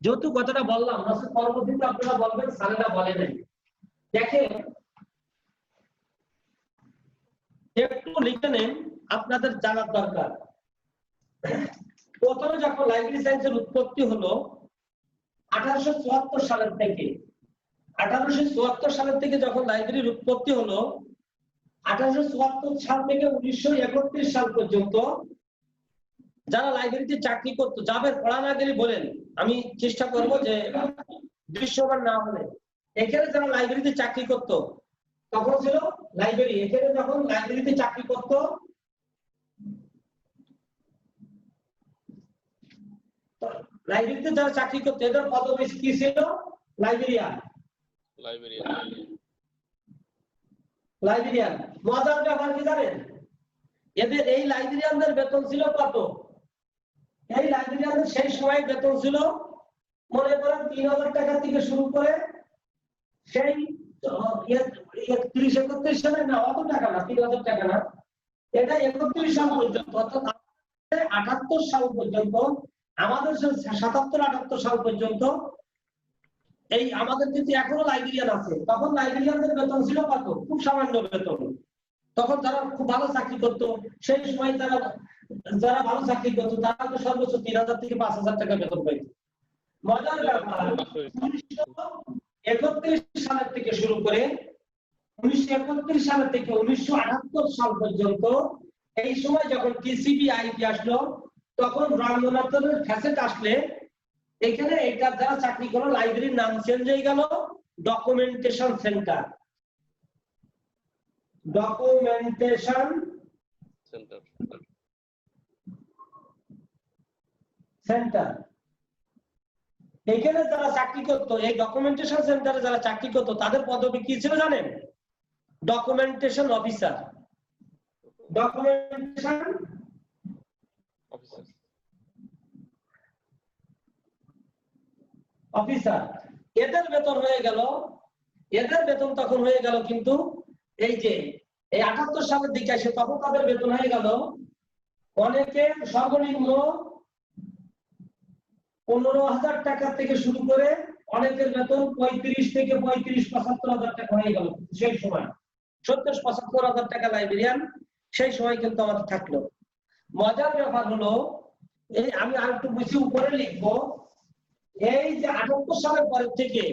যেহেতু কথাটা বললাম পরবর্তীতে আপনারা বলবেন স্যারেরা বলে নাই। দেখেন একটু লিখে নেন, আপনাদের জানার দরকার। প্রথমে যখন লাইব্রেরি সায়েন্সের উৎপত্তি হলো 1874 সালের থেকে, 1874 সালের থেকে যখন লাইব্রেরির উৎপত্তি হলো, 1874 সাল থেকে 1931 সাল পর্যন্ত যারা লাইব্রেরিতে চাকরি করতো, যাদের পড়া না গেলে বলেন, আমি চেষ্টা করব যে দৃশ্যমান না হলে। এখানে যারা লাইব্রেরিতে চাকরি করতো তখন ছিল লাইব্রেরি, এখানে যখন লাইব্রেরিতে চাকরি করতো লাইব্রেরিতে যারা চাকরি করতো এদের পদবি কি ছিল? লাইব্রেরিয়ান। লাইব্রেরিয়ান মজার ব্যাপার কি জানেন, এদের এই লাইব্রেরিয়ানদের বেতন ছিল কত? এই লাইব্রেরিয়ানদের সেই সময় বেতন ছিল মনে করেন 3000 টাকা থেকে শুরু করে সেই 31 সালে না, অত টাকা না, 3000 টাকা না, এটা 31 সাল পর্যন্ত, অর্থাৎ 78 সাল পর্যন্ত, আমাদের 77-78 সাল পর্যন্ত এই আমাদের কিন্তু এখনো লাইব্রেরিয়ান আছে। তখন লাইব্রেরিয়ানদের বেতন ছিল কত? খুব সামান্য বেতন। তখন যারা খুব ভালো চাকরি করতো সেই সময় যারা ভালো চাকরি করতো তারা তো সর্বোচ্চ 3000 থেকে 5000 টাকা বেতন পাইত। মজার ব্যাপার 1931 সালের থেকে শুরু করে 1931 সালের থেকে 1978 সাল পর্যন্ত এই সময় যখন টিসিবি আইটি আসলো, তখন রঙ্গনাথনের ফ্যাসেট আসলে এখানে এটা যারা চাকরি করলো লাইব্রেরির নাম চেঞ্জ হয়ে গেল ডকুমেন্টেশন সেন্টার। Documentation centre. এখানে যারা চাকরি করতো, এই ডকুমেন্টেশন সেন্টারে যারা চাকরি করতো তাদের পদবি কি ছিল জানেন? Documentation officer. Documentation officer. এদের বেতন হয়ে গেল, এদের বেতন তখন হয়ে গেল কিন্তু এই যে এই 78 সালের দিকে এসে তখন তাদের বেতন হয়ে গেল অনেকে সর্বনিম্ন 15,000 টাকা থেকে শুরু করে অনেকের বেতন 35 থেকে 75,000 টাকা হয়ে গেল সেই সময়। 70-75,000 টাকা লাইব্রেরিয়ান সেই সময় কিন্তু আমাদের থাকলো। মজার ব্যাপার হলো এই আমি আর একটু বেশি উপরে লিখবো, এই যে 78 সালের পরের থেকে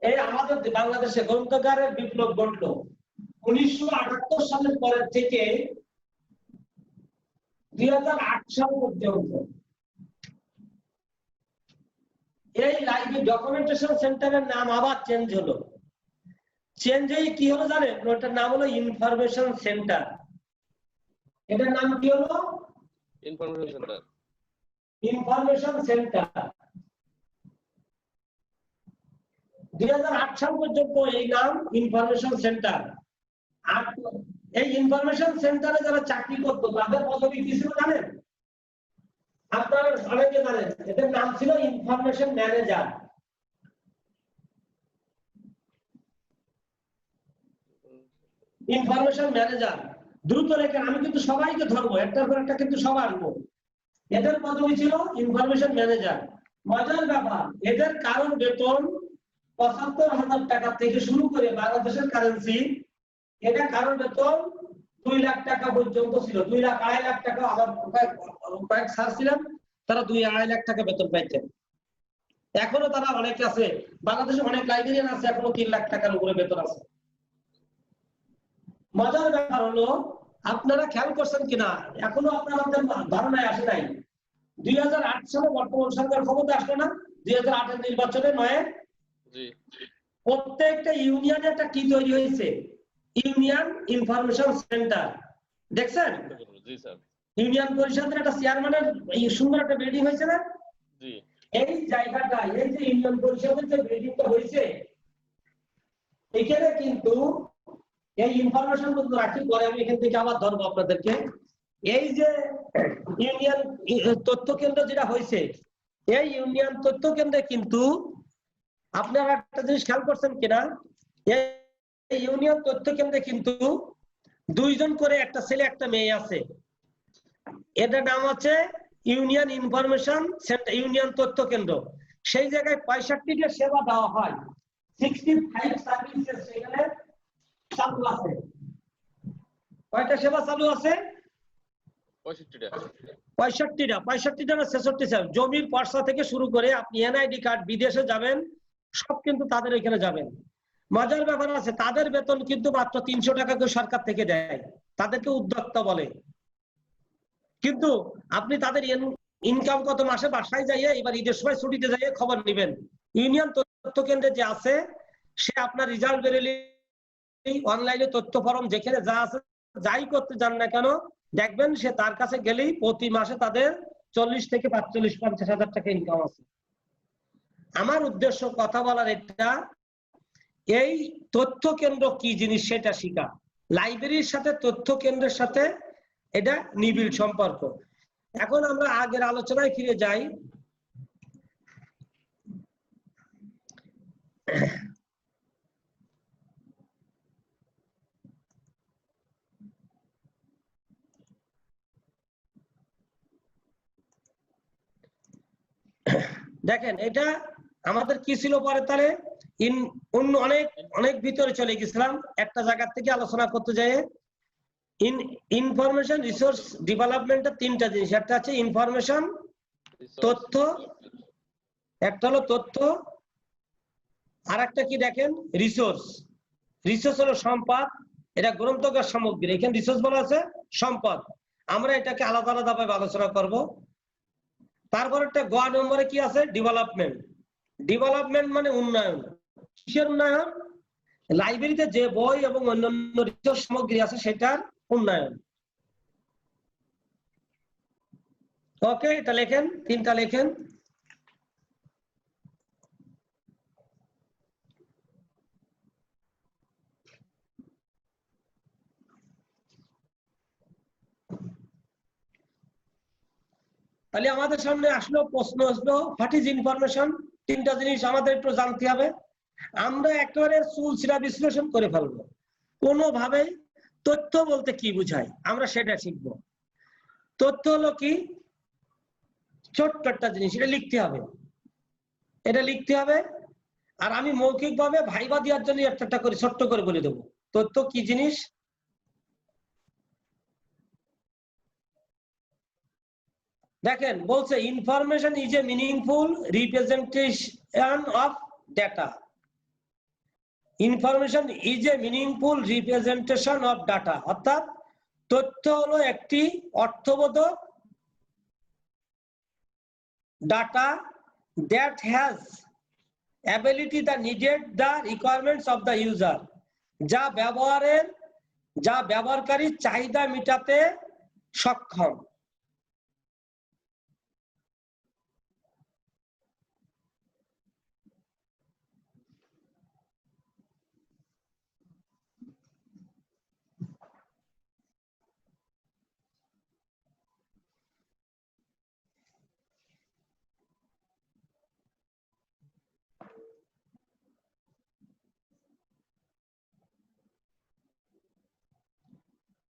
এই আমাদের বাংলাদেশে গ্রন্থাগারের বিপ্লব ঘটলো। 1978 সালের পরের থেকে 2008 সাল পর্যন্ত এই লাইব্রেরি ডকুমেন্টেশন সেন্টারের নাম আবার চেঞ্জ হলো। চেঞ্জ হয়ে কি হলো জানেন? ওটার নাম হলো ইনফরমেশন সেন্টার। এটার নাম কি হলো? Information centre. ইনফরমেশন সেন্টার 2008 সাল পর্যন্ত এই নাম ইনফরমেশন সেন্টার। আর এই ইনফরমেশন সেন্টারে যারা চাকরি করতো তাদের পদবি কি ছিল জানেন? আপনারা অনেকে জানেন, এদের নাম ছিল ইনফরমেশন ম্যানেজার। ইনফরমেশন ম্যানেজার দ্রুত লেখেন, আমি কিন্তু সবাইকে ধরবো, একটার পর একটা কিন্তু সবাই আসবো। এদের পদবি ছিল ইনফরমেশন ম্যানেজার। মজার ব্যাপার, এদের কারণ বেতন 75,000 টাকা থেকে শুরু করে বাংলাদেশের কারেন্সি এটা কারণ বেতন 2 লাখ টাকা পর্যন্ত ছিল। 2 লাখ 2.5 লাখ টাকা। আমার কয়েক স্যার ছিলেন তারা 2-2.5 লাখ টাকা বেতন পাইতেন। এখনো তারা অনেক আছে, বাংলাদেশে অনেক লাইব্রেরিয়ান আছে এখনো 3 লাখ টাকার উপরে বেতন আছে। মজার ব্যাপার হলো আপনারা খেয়াল করছেন কিনা এখনো আপনাদের ধারণায় আসে নাই, 2008 সালে বর্তমান সরকার ক্ষমতা আসলো না, 2008 নির্বাচনে নয়, জি প্রত্যেকটা ইউনিয়নে একটা কি তৈরি হয়েছে, ইউনিয়ন ইনফরমেশন সেন্টার। দেখছেন জি স্যার ইউনিয়ন পরিষদের একটা চেয়ারম্যানের এই সুন্দর একটা বিল্ডিং হয়েছে না, জি এই জায়গাটা, এই যে ইউনিয়ন পরিষদের যে বিল্ডিংটা হয়েছে, এখানে কিন্তু এই ইনফরমেশন গুলো রাখি, পরে আমি এখান থেকে আবার ধরবো আপনাদেরকে। এই যে ইউনিয়ন তথ্য কেন্দ্র যেটা হয়েছে, এই ইউনিয়ন তথ্য কেন্দ্রে কিন্তু আপনারা একটা জিনিস খেয়াল করছেন কিনা, এই ইউনিয়ন তথ্য কেন্দ্রে কিন্তু 2 জন করে একটা ছেলে একটা মেয়ে আছে। এটার নাম হচ্ছে ইউনিয়ন ইনফরমেশন সেন্টার, ইউনিয়ন তথ্য কেন্দ্র। সেই জায়গায় 65টা সেবা দেওয়া হয়, 65 সার্ভিসেস সেখানে চালু আছে। কয়টা সেবা চালু আছে? 65টা 65টা না 66টা। জমির পর্চা থেকে শুরু করে আপনি এনআইডি কার্ড, বিদেশে যাবেন, সব কিন্তু তাদের এখানে যাবেন। মজার ব্যাপার আছে, তাদের বেতন কিন্তু মাত্র 300 টাকা করে সরকার থেকে দেয়, তাদেরকে উদ্যোক্তা বলে। কিন্তু আপনি তাদের ইনকাম কত মাসে বাসায় যাইয়ে, এবার ঈদের সময় ছুটিতে যাইয়ে খবর নেবেন। ইউনিয়ন তথ্য কেন্দ্রে যে আছে, সে আপনার রেজাল্ট বেরোলে অনলাইনে তথ্য ফরম যেখানে যা আছে, যাই করতে যান না কেন, দেখবেন সে তার কাছে গেলেই প্রতি মাসে তাদের 40 থেকে 45-50 হাজার টাকা ইনকাম আছে। আমার উদ্দেশ্য কথা বলার এটা, এই তথ্য কেন্দ্র কি জিনিস সেটা শিখা। লাইব্রেরির সাথে তথ্য কেন্দ্রের সাথে এটা নিবিড় সম্পর্ক। এখন আমরা আগের আলোচনায় ফিরে যাই। দেখেন এটা আমাদের কি ছিল, পরে তাহলে অন্য অনেক অনেক ভিতরে চলে গেছিলাম একটা জায়গা থেকে আলোচনা করতে যাই। ইনফরমেশন রিসোর্স ডেভেলপমেন্টের 3টা জিনিস, একটা আছে ইনফরমেশন তথ্য, একটা হলো তথ্য, আর একটা কি দেখেন রিসোর্স। রিসোর্স হলো সম্পদ, এটা গ্রন্থকার সামগ্রী, এখানে রিসোর্স বলা আছে সম্পদ। আমরা এটাকে আলাদা আলাদা ভাবে আলোচনা করব। তারপর একটা গ নম্বরে কি আছে, ডেভেলপমেন্ট। ডেভেলপমেন্ট মানে উন্নয়ন। কিসের উন্নয়ন? লাইব্রেরিতে যে বই এবং অন্যান্য রিসোর্স সামগ্রী আছে সেটার উন্নয়ন। ওকে, এটা লেখেন, 3টা লেখেন। তাহলে আমাদের সামনে আসলো প্রশ্ন, আসলো হোয়াট ইজ ইনফরমেশন। 3টা জিনিস আমাদের একটু জানতে হবে। আমরা একেবারে চুলচিরা বিশ্লেষণ করে ফেলবো, কোনোভাবে তথ্য বলতে কি বোঝায় আমরা সেটা শিখবো। তথ্য হলো কি, ছোট্ট একটা জিনিস, এটা লিখতে হবে, এটা লিখতে হবে। আর আমি মৌখিক ভাবে ভাইবা দেওয়ার জন্য একটা করে ছোট্ট করে বলে দেবো তথ্য কি জিনিস। দেখেন বলছে information is a meaningful representation of data. Information is a meaningful representation of data, অর্থাৎ তথ্য হলো একটি অর্থবোধক data that has ability the needed the requirements of the user, যা ব্যবহারকারীর চাহিদা মেটাতে সক্ষম।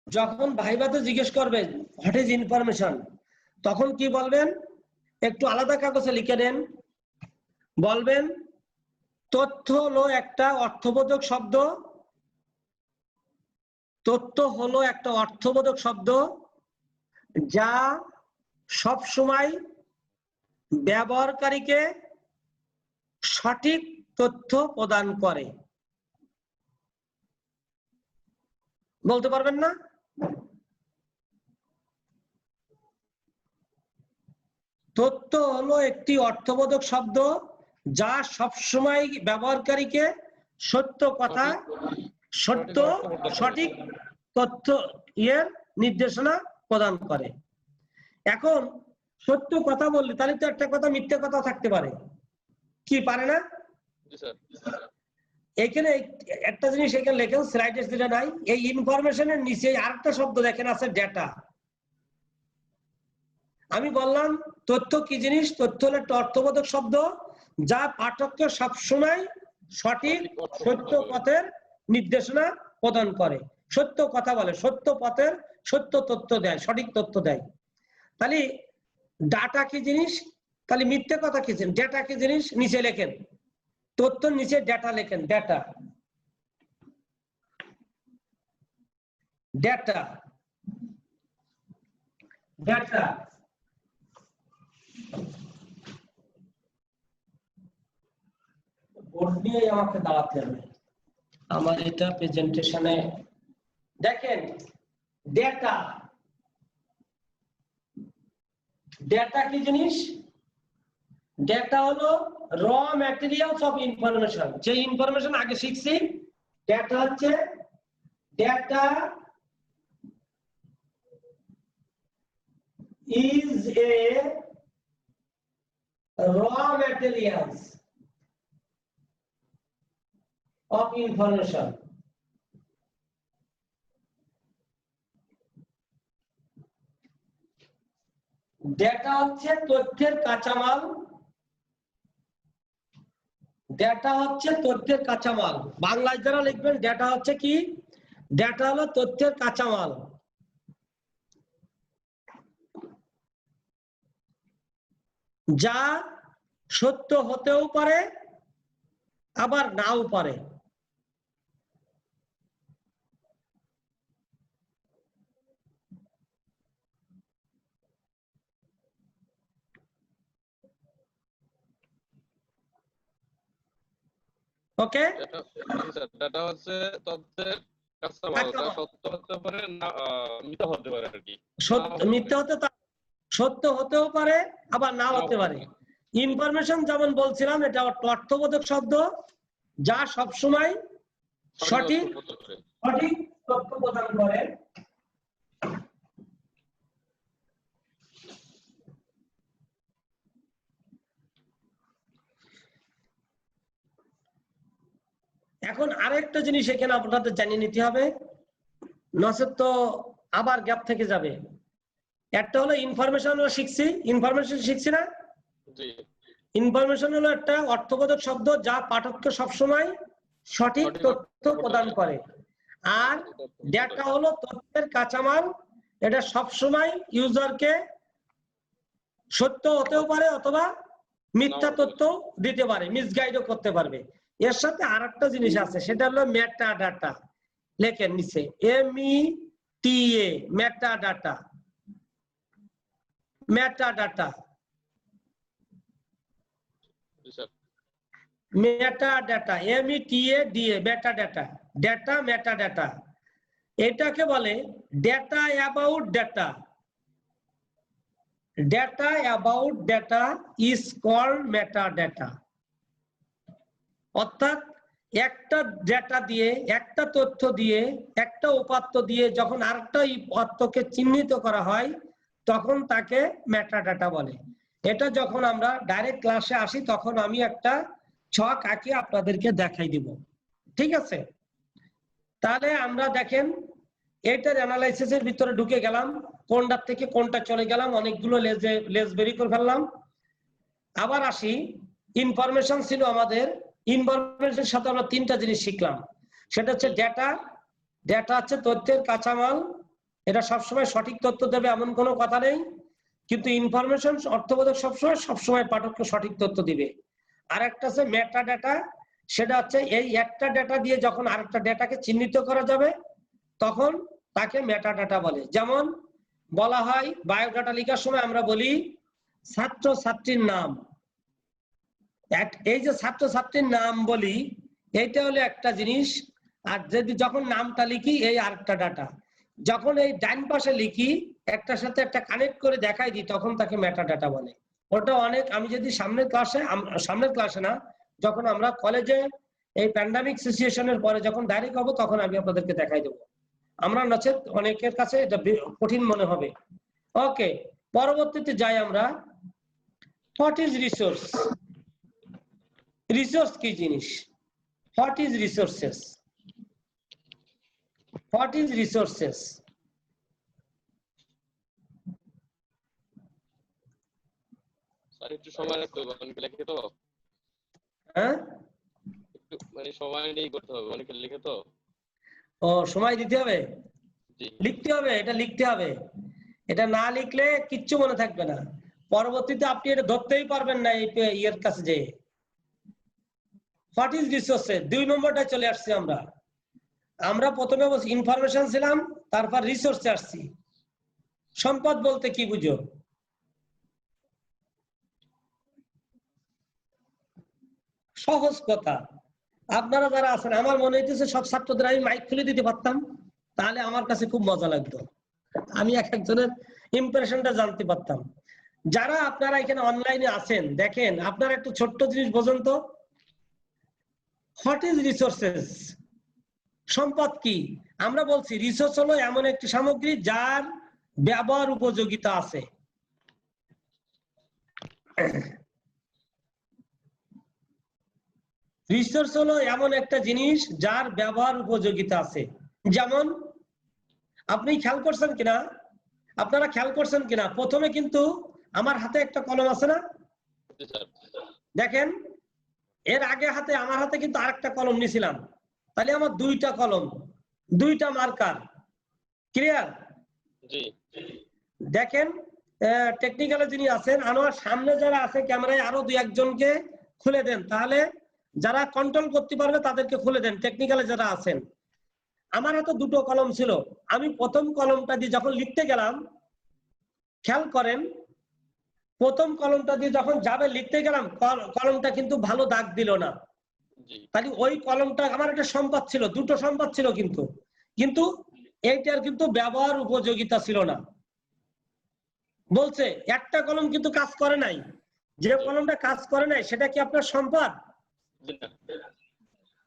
যখন ভাইভাতে জিজ্ঞেস করবেন হোয়াট ইজ ইনফরমেশন, তখন কি বলবেন, একটু আলাদা কাগজে লিখে দেন। বলবেন তথ্য হলো একটা অর্থবোধক শব্দ, তথ্য হলো একটা অর্থবোধক শব্দ যা সব সময় ব্যবহারকারীকে সঠিক তথ্য প্রদান করে। বলতে পারবেন না? তথ্য হলো একটি অর্থবোধক শব্দ যা সবসময় ব্যবহারকারীকে সত্য কথা, সত্য, সঠিক তথ্য এর নির্দেশনা প্রদান করে। এখন সত্য কথা বললে তাহলে তো একটা কথা মিথ্যে কথা থাকতে পারে, কি পারে না? এখানে একটা জিনিস এখানে লেখেন, স্লাইডে যেটা নাই, এই ইনফরমেশনের নিচে আরেকটা শব্দ দেখেন আছে, ডেটা। আমি বললাম তথ্য কি জিনিস? তথ্য হলো একটা অর্থবোধক শব্দ যা পাঠককে সবসময় সঠিক সত্য পথের নির্দেশনা প্রদান করে, সত্য কথা বলে, সত্য পথের সত্য তথ্য দেয়, সঠিক তথ্য দেয়। তাহলে ডাটা কি জিনিস? তাহলে মিথ্যে কথা কি জিনিস? ডেটা কি জিনিস? নিচে লেখেন, তথ্যর নিচে ডেটা লেখেন, ডেটা, ডেটা, ডেটা। বোর্ড নিয়ে আমাকে দাঁড়াতে হবে, আমার এটা প্রেজেন্টেশনে দেখেন। ডেটা, ডেটা কি জিনিস? ডেটা হলো র ম্যাটেরিয়ালস অফ ইনফরমেশন। যে ইনফরমেশন আগে শিখছি, ডেটা হচ্ছে, data is a raw materials of information. Data হচ্ছে তথ্যের কাঁচামাল, ডেটা হচ্ছে তথ্যের কাঁচামাল। বাংলায় যারা লিখবেন ডেটা হচ্ছে কি? ডেটা হলো তথ্যের কাঁচামাল, যা সত্য হতেও পারে আবার নাও পারে। ওকে, ডাটা হচ্ছে তথ্যের কাঁচামাল, যা সত্য হতে পারে না মিথ্যা হতে পারে আর কি। মিথ্যা হতে, সত্য হতেও পারে আবার নাও হতে পারে। ইনফরমেশন যেমন বলছিলাম, এটা অর্থবোধক শব্দ যা সবসময় সঠিক সঠিক তথ্য প্রদান করে। এখন আরেকটা জিনিস এখানে আপনাদের জানিয়ে নিতে হবে, নচেত তো আবার গ্যাপ থেকে যাবে। একটা হলো ইনফরমেশন শিখছি, ইনফরমেশন শিখছি না? ইনফরমেশন হলো একটা অর্থবোধক শব্দ যা পাঠককে সবসময় সঠিক তথ্য প্রদান করে। আর ডেটা হলো তথ্যের কাঁচামাল, এটা সবসময় ইউজারকে সত্য হতেও পারে অথবা মিথ্যা তথ্য দিতে পারে, মিসগাইডও করতে পারবে। এর সাথে আরেকটা জিনিস আছে, সেটা হলো মেটা ডাটা। লেখেন নিচে META, meta data, meta data, meta data, META, meta data, data, meta data. এটাকে বলে data about data. Data about data is called meta data. অর্থাৎ একটা ডেটা দিয়ে, একটা তথ্য দিয়ে, একটা উপাত্ত দিয়ে যখন আরেকটা উপাত্তকে চিহ্নিত করা হয় তখন তাকে মেটা ডাটা বলে। এটা যখন আমরা ডাইরেক্ট ক্লাসে আসি তখন আমি একটা ছক আঁকি আপনাদেরকে দেখাই দিব, ঠিক আছে? তাহলে আমরা দেখেন এটার অ্যানালাইসিসের ভিতরে ঢুকে গেলাম, কোনটার থেকে কোনটা চলে গেলাম, অনেকগুলো লেজ বেরি করে ফেললাম। আবার আসি, ইনফরমেশন ছিল আমাদের, ইনফরমেশনের সাথে আমরা তিনটা জিনিস শিখলাম। সেটা হচ্ছে ডেটা, ডেটা হচ্ছে তথ্যের কাঁচামাল, এটা সবসময় সঠিক তথ্য দেবে এমন কোনো কথা নেই, কিন্তু ইনফরমেশন অর্থবোধক সবসময় পাঠককে সঠিক তথ্য দিবে। আর একটা আছে মেটা ডাটা, সেটা হচ্ছে এই একটা ডেটা দিয়ে যখন আরেকটা ডেটাকে চিহ্নিত করা যাবে তখন তাকে মেটা ডাটা বলে। যেমন বলা হয় বায়োডাটা লেখার সময় আমরা বলি ছাত্র ছাত্রীর নাম, এই যে ছাত্র ছাত্রীর নাম বলি এইটা হলো একটা জিনিস। আর যদি যখন নামটা লিখি এই আরেকটা ডাটা, যখন এই ডান পাশে লিখি একটার সাথে একটা কানেক্ট করে দেখাই দিই তখন তাকে মেটা ডাটা বলে। ওটা অনেক, আমি যদি সামনের ক্লাসে না, যখন আমরা কলেজে এই প্যান্ডামিক সিচুয়েশনের পরে যখন ডাইরেক্ট হবো তখন আমি আপনাদেরকে দেখাই দেবো। আমরা নচেত অনেকের কাছে এটা কঠিন মনে হবে। ওকে, পরবর্তীতে যাই আমরা। What is resource? রিসোর্স কি জিনিস? What is resources? What is resources? Sir একটু সময় রাখতে হবে, অনেকে লিখে তো। হ্যাঁ, একটু মানে সময় নিয়ে করতে হবে, অনেকে লিখে তো। ও সময় দিতে হবে, জি লিখতে হবে, এটা লিখতে হবে। এটা না লিখলে কিচ্ছু মনে থাকবে না, পরবর্তীতে আপনি এটা ধরতেই পারবেন না এই ইয়ের কাছে যে। হোয়াট ইজ রিসোর্সেস 2 নম্বরটা চলে আসছি আমরা। আমরা প্রথমে ইনফরমেশন ছিলাম, তারপর রিসোর্সে আসছি। সম্পদ বলতে কি বুঝো? সহজ কথা, আপনারা যারা আছেন, আমার মনে হইতেছে সব ছাত্রদের আমি মাইক খুলে দিতে পারতাম, তাহলে আমার কাছে খুব মজা লাগতো, আমি এক একজনের ইমপ্রেশনটা জানতে পারতাম। যারা আপনারা এখানে অনলাইনে আছেন, দেখেন আপনারা একটু ছোট্ট জিনিস বোঝেন তো, হোয়াট ইজ রিসোর্সেস? সম্পদ কি? আমরা বলছি রিসোর্স হলো এমন একটি সামগ্রী যার ব্যবহার উপযোগিতা আছে। রিসোর্স হলো এমন একটা জিনিস যার ব্যবহার উপযোগিতা আছে। যেমন আপনি খেয়াল করছেন কিনা, আপনারা খেয়াল করছেন কিনা, প্রথমে কিন্তু আমার হাতে একটা কলম আছে না, জি স্যার। দেখেন এর আগে আমার হাতে কিন্তু আরেকটা কলম নিয়েছিলাম, তাহলে আমার 2টা কলম, 2টা মার্কার। ক্লিয়ার? জি দেখেন টেকনিক্যালে যিনি আছেন, আনোয়ার সামনে যারা আছে ক্যামেরায় আরো 2 একজনকে খুলে দেন, তাহলে যারা কন্ট্রোল করতে পারবে তাদেরকে খুলে দেন, টেকনিক্যালে যারা আছেন। আমার হাতে 2টো কলম ছিল, আমি প্রথম কলমটা দিয়ে যখন লিখতে গেলাম, খেয়াল করেন প্রথম কলমটা দিয়ে যখন যাবে লিখতে গেলাম, কলমটা কিন্তু ভালো দাগ দিল না। জি তাহলে ওই কলমটা আমার একটা সম্পদ ছিল, 2টো সম্পদ ছিল, কিন্তু এইটার কিন্তু ব্যবহার উপযোগিতা ছিল না। বলছে একটা কলম কিন্তু কাজ করে নাই, যে কলমটা কাজ করে নাই সেটা কি আপনার সম্পদ? জি না।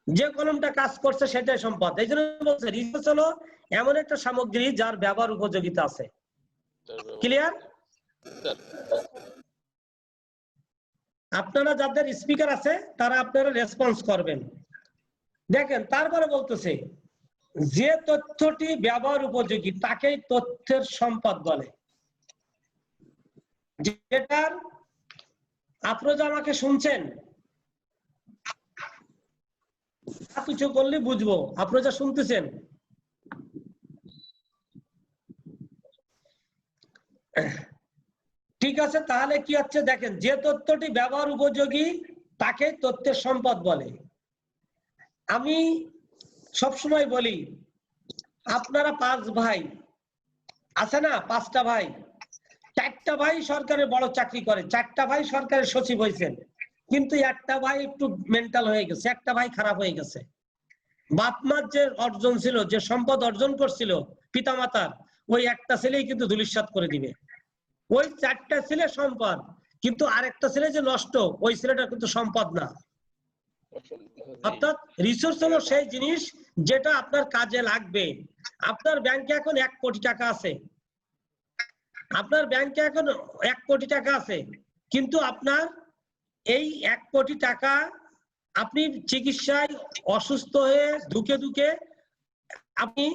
যে কলমটা কাজ করছে সেটাই সম্পদ। এই জন্য বলছে রিসোর্স হলো এমন একটা সামগ্রী যার ব্যবহার উপযোগিতা আছে। ক্লিয়ার? স্যার আপনারা যাদের স্পিকার আছে তারা আপনারা রেসপন্স করবেন। দেখেন তারপরে বলতেছে যে তথ্যটি ব্যবহার উপযোগী তাকেই তথ্যের সম্পদ বলে। যেটার আফরোজা আমাকে শুনছেন, কিছু করলে বুঝবো। আফরোজা শুনতেছেন? ঠিক আছে, তাহলে কি হচ্ছে দেখেন, যে তথ্যটি ব্যবহার উপযোগী তাকে তথ্যের সম্পদ বলে। আমি সবসময় বলি, আপনারা 5 ভাই আছে না, 5টা ভাই, 4টা ভাই সরকারের বড় চাকরি করে, 4টা ভাই সরকারের সচিব হয়েছেন, কিন্তু একটা ভাই একটু মেন্টাল হয়ে গেছে, একটা ভাই খারাপ হয়ে গেছে। বাপমার যে অর্জন ছিল, যে সম্পদ অর্জন করছিল পিতামাতার, ওই একটা ছেলেই কিন্তু ধূলিসাৎ করে দিবে। ওই 4টা ছেলে সম্পদ, কিন্তু আরেকটা ছেলে যে নষ্ট, ওই ছেলেটা কিন্তু সম্পদ না। অর্থাৎ রিসোর্স হলো সেই জিনিস যেটা আপনার কাজে লাগবে। আপনার ব্যাংকে এখন 1 কোটি টাকা আছে, আপনার ব্যাংকে এখন 1 কোটি টাকা আছে, কিন্তু আপনার এই 1 কোটি টাকা আপনি চিকিৎসায় অসুস্থ হয়ে ধুকে আপনি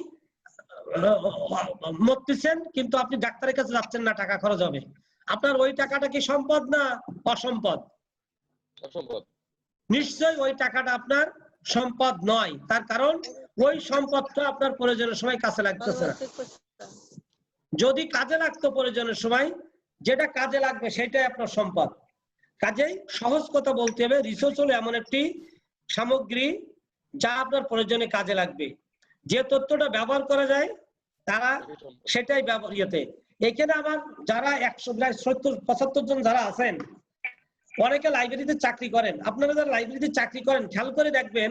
মরতেছেন, কিন্তু আপনি ডাক্তারের কাছে যাচ্ছেন না, টাকা খরচ হবে। আপনার ওই টাকাটা কি সম্পদ না অসম্পদ? অসম্পদ। নিশ্চয়ই ওই টাকাটা আপনার সম্পদ নয়, তার কারণ ওই সম্পদটা আপনার প্রয়োজনের সময় কাজে লাগতেছে না। যদি কাজে লাগতো প্রয়োজনের সময়, যেটা কাজে লাগবে সেটাই আপনার সম্পদ। কাজেই সহজ কথা বলতে হবে, রিসোর্স হলো এমন একটি সামগ্রী যা আপনার প্রয়োজনে কাজে লাগবে। যে তথ্যটা ব্যবহার করা যায় তারা সেটাই ব্যবহৃত। এখানে আমার যারা 170-75 জন যারা আছেন, অনেকে লাইব্রেরিতে চাকরি করেন। আপনারা যারা লাইব্রেরিতে চাকরি করেন খেয়াল করে দেখবেন,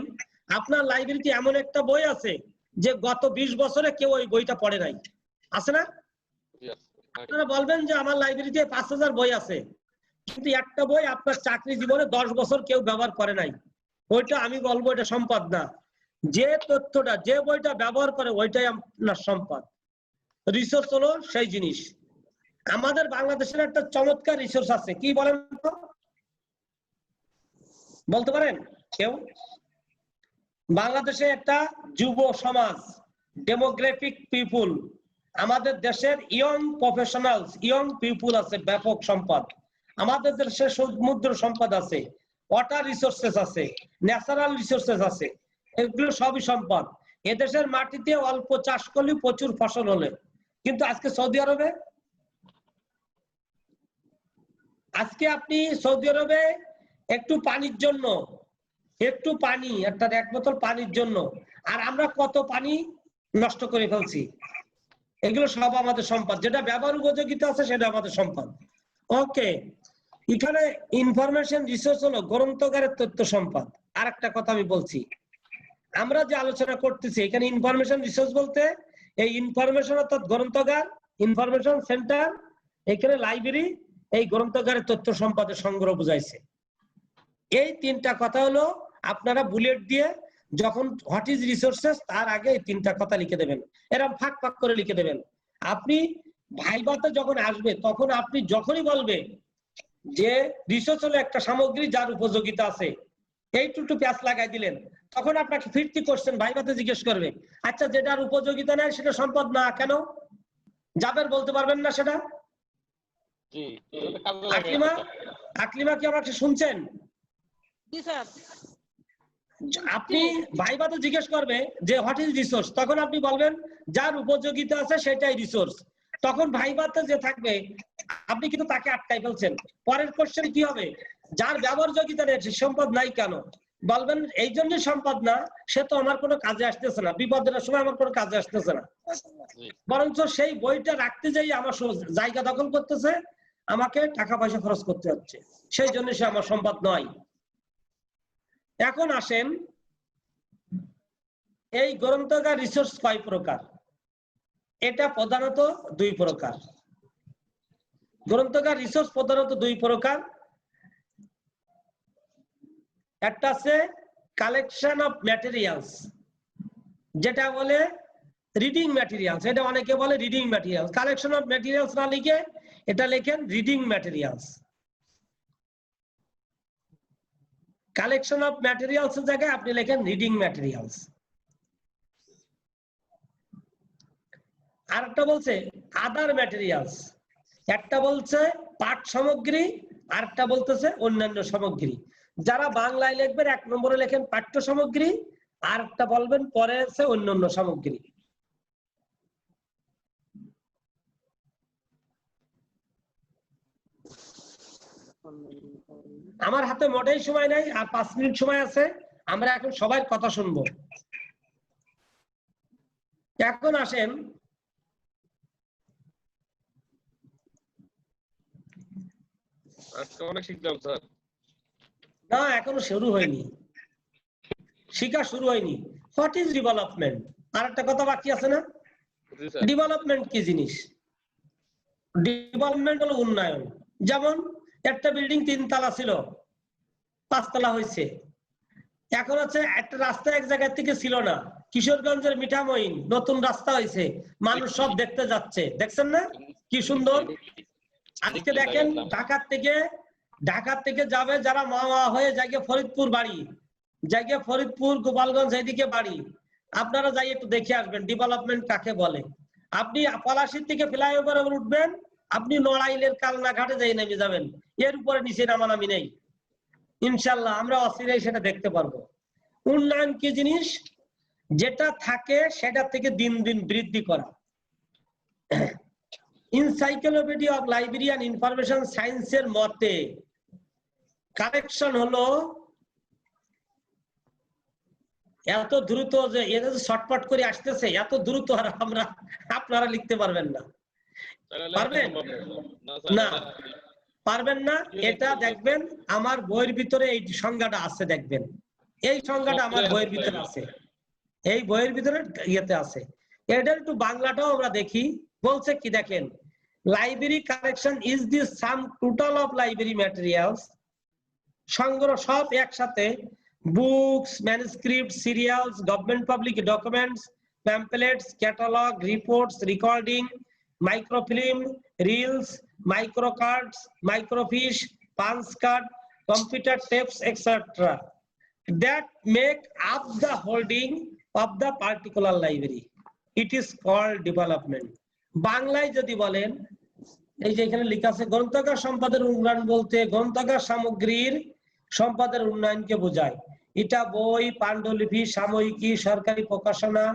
আপনার লাইব্রেরিতে এমন একটা বই আছে যে গত 20 বছরে কেউ ওই বইটা পড়ে নাই, আছে না? আপনারা বলবেন যে আমার লাইব্রেরিতে 5000 বই আছে, কিন্তু একটা বই আপনার চাকরি জীবনে 10 বছর কেউ ব্যবহার করে নাই, ওইটা আমি বলবো এটা সম্পদ না। যে তথ্যটা যে বইটা ব্যবহার করে ওইটাই আপনার সম্পদ। রিসোর্স হলো সেই জিনিস। আমাদের বাংলাদেশের একটা চমৎকার রিসোর্স আছে, কি বলেন তো, বলতে পারেন কেউ? বাংলাদেশে একটা যুব সমাজ, ডেমোগ্রাফিক পিপুল, আমাদের দেশের ইয়ং প্রফেশনালস, ইয়ং পিপুল আছে, ব্যাপক সম্পদ। আমাদের দেশে সমুদ্র সম্পদ আছে, ওয়াটার রিসোর্সেস আছে, ন্যাচারাল রিসোর্সেস আছে, এগুলো সবই সম্পদ। এদেশের মাটিতে অল্প চাষ করলে প্রচুর ফসল হলে, কিন্তু আজকে সৌদি আরবে, আজকে আপনি সৌদি আরবে একটু পানির জন্য, একটু পানি, একটা 1 বোতল পানির জন্য, আর আমরা কত পানি নষ্ট করে ফেলছি। এগুলো সব আমাদের সম্পদ, যেটা ব্যবহার উপযোগিতা আছে সেটা আমাদের সম্পদ। ওকে, এখানে ইনফরমেশন রিসোর্স হলো গ্রন্থাগারের তথ্য সম্পদ। আর একটা কথা আমি বলছি, আমরা যে আলোচনা করতেছি এখানে ইনফরমেশন রিসোর্স বলতে এই ইনফরমেশন অর্থাৎ গ্রন্থাগার, ইনফরমেশন সেন্টার, এখানে লাইব্রেরি, এই গ্রন্থাগারের তথ্য সম্পদের সংগ্রহ বুঝাইছে। এই 3টা কথা হলো আপনারা বুলেট দিয়ে যখন হোয়াট ইজ রিসোর্সেস তার আগে এই 3টা কথা লিখে দেবেন, এরকম ফাঁক ফাঁক করে লিখে দেবেন। আপনি ভাইভাতে যখন আসবে তখন আপনি যখনই বলবে যে রিসোর্স হলো একটা সামগ্রী যার উপযোগিতা আছে, এই টুটু প্যাচ লাগাই দিলেন, তখন আপনাকে ফিরতি কোশ্চেন ভাইভাতে জিজ্ঞেস করবে, আচ্ছা যেটার উপযোগিতা নাই সেটা সম্পদ না কেন? যাবেন বলতে পারবেন না সেটা? জি, আকলিমা, আকলিমা কি আমাকে শুনছেন? জি স্যার। আপনি ভাইভাতে জিজ্ঞেস করবে যে হোয়াট ইজ রিসোর্স, তখন আপনি বলবেন যার উপযোগিতা আছে সেটাই রিসোর্স। তখন ভাইভাতে যে থাকবে আপনি কিন্তু তাকে আটকাই ফেলছেন। পরের কোশ্চেন কি হবে, যার ব্যবহারযোগ্যতা নেই সম্পদ নাই কেন? বলবেন এই জন্যই সম্পদ না, সে তো আমার কোনো কাজে আসতেছে না, বিপদের সময় আমার কোনো কাজে আসতেছে না, বরঞ্চ সেই বইটা রাখতে যাই আমার জায়গা দখল করতেছে, আমাকে টাকা পয়সা খরচ করতে হচ্ছে, সেই জন্য সে আমার সম্পদ নয়। এখন আসেন, এই গ্রন্থাগার রিসোর্স কয় প্রকার? এটা প্রধানত 2 প্রকার। গ্রন্থাগার রিসোর্স প্রধানত 2 প্রকার। একটা আছে কালেকশন অফ ম্যাটেরিয়ালস, যেটা বলে রিডিং ম্যাটেরিয়ালস, এটা অনেকে বলে reading materials. Collection of materials না লিখে এটা লেখেন reading materials. Collection of materials এর জায়গায় আপনি লেখেন রিডিং ম্যাটেরিয়ালস। আর একটা বলছে আদার ম্যাটেরিয়ালস, একটা বলছে পাঠ সামগ্রী, আর একটা বলতেছে অন্যান্য সামগ্রী। যারা বাংলায় লিখবেন 1 নম্বরে লেখেন পাঠ্য সামগ্রী, আর একটা বলবেন পরে আছে অন্যান্য সামগ্রী। আমার হাতে মোটেই সময় নাই, আর 5 মিনিট সময় আছে, আমরা এখন সবাই কথা শুনবো। এখন আসেন, আজকে অনেক শিখলাম স্যার। না এখনো শুরু হয়নি, শিখা শুরু হয়নি। What is development? আর একটা কথা বাকি আছে না, জি স্যার। ডেভেলপমেন্ট কি জিনিস? ডেভেলপমেন্ট হলো উন্নয়ন। যেমন একটা বিল্ডিং 3 তলা ছিল, 5 তলা হয়েছে। এখন হচ্ছে একটা রাস্তা এক জায়গা থেকে ছিল না, কিশোরগঞ্জের মিঠামইন নতুন রাস্তা হয়েছে, মানুষ সব দেখতে যাচ্ছে, দেখছেন না কি সুন্দর? আজকে দেখেন ঢাকা থেকে যাবে যারা মা হয়ে জায়গায় ফরিদপুর বাড়ি, জায়গায় ফরিদপুর গোপালগঞ্জ এইদিকে বাড়ি, আপনারা যাই একটু দেখে আসবেন ডেভেলপমেন্ট কাকে বলে। আপনি পলাশীর থেকে ফ্লাইওভারে উঠবেন, আপনি নড়াইলের কালনা ঘাটে যাই নেমে যাবেন, এর উপরে নিচে নামানামি নেই। ইনশাল্লাহ আমরা অচিরেই সেটা দেখতে পারবো। উন্নয়ন কি জিনিস? যেটা থাকে সেটা থেকে দিন দিন বৃদ্ধি করা। এনসাইক্লোপিডিয়া অফ লাইব্রেরিয়ান ইনফরমেশন সায়েন্সের মতে কালেকশন হলো এত দ্রুত যে এটা শর্টকাট করে আসতেছে, এত দ্রুত আর আপনারা লিখতে পারবেন না। পারবেন না? পারবেন না। এটা দেখবেন আমার বইয়ের ভিতরে এই সংজ্ঞাটা আছে, দেখবেন এই সংজ্ঞাটা আমার বইয়ের ভিতরে আছে, এই বইয়ের ভিতরে ইয়েতে আছে। এটার একটু বাংলাটাও আমরা দেখি, বলছে কি দেখেন, library collection is the sum total of library materials, সংগ্রহ সব একসাথে, books, manuscript, serials, government public documents, pamphlets, catalogue, reports, recording, microfilm, reels, micro cards, microfiche, punch card, computer tapes, etcetera that make up the holding of the particular library. It is called development. বাংলায় যদি বলেন, এই যে এখানে লেখা আছে গ্রন্থাগার সম্পদের উন্নয়ন বলতে গ্রন্থাগার সামগ্রীর সম্পদের উন্নয়নকে বোঝায়। এটা বই, পাণ্ডুলিপি, সাময়িকী, সরকারি প্রকাশনা,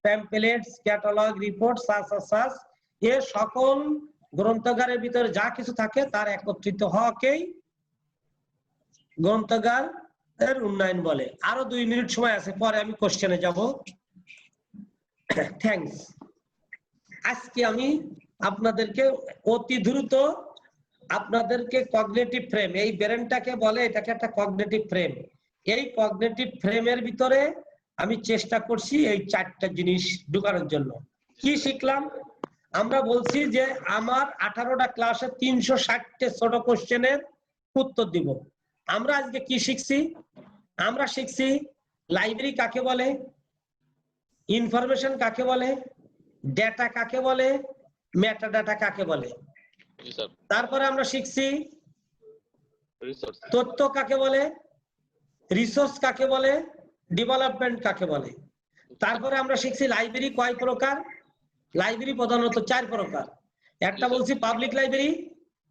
প্যাম্পলেটস, ক্যাটালগ, রিপোর্ট, সাস এ সকল গ্রন্থাগারের ভিতরে যা কিছু থাকে তার একত্রিত হওয়াকেই গ্রন্থাগার এর উন্নয়ন বলে। আরো 2 মিনিট সময় আছে, পরে আমি কোশ্চেনে যাব। থ্যাঙ্কস। আজকে আমি আপনাদেরকে অতি দ্রুত আপনাদেরকে কগনিটিভ ফ্রেম, এই ব্রেনটাকে বলে, এটাকে একটা কগনিটিভ ফ্রেম, এই কগনিটিভ ফ্রেমের ভিতরে আমি চেষ্টা করছি এই 4টা জিনিস ঢুকানোর জন্য। কি শিখলাম? আমরা বলছি যে আমার 18টা ক্লাসে 360টা ছোট কোশ্চেনের উত্তর দিব। আমরা আজকে কি শিখছি? আমরা শিখছি লাইব্রেরি কাকে বলে, ইনফরমেশন কাকে বলে, ডেটা কাকে বলে, মেটাডাটা কাকে বলে। তারপরে আমরা শিখছি তথ্য কাকে বলে, রিসোর্স কাকে বলে, ডেভেলপমেন্ট কাকে বলে। তারপরে আমরা শিখছি লাইব্রেরি কয় প্রকার। লাইব্রেরি প্রধানত 4 প্রকার। একটা বলছি পাবলিক লাইব্রেরি,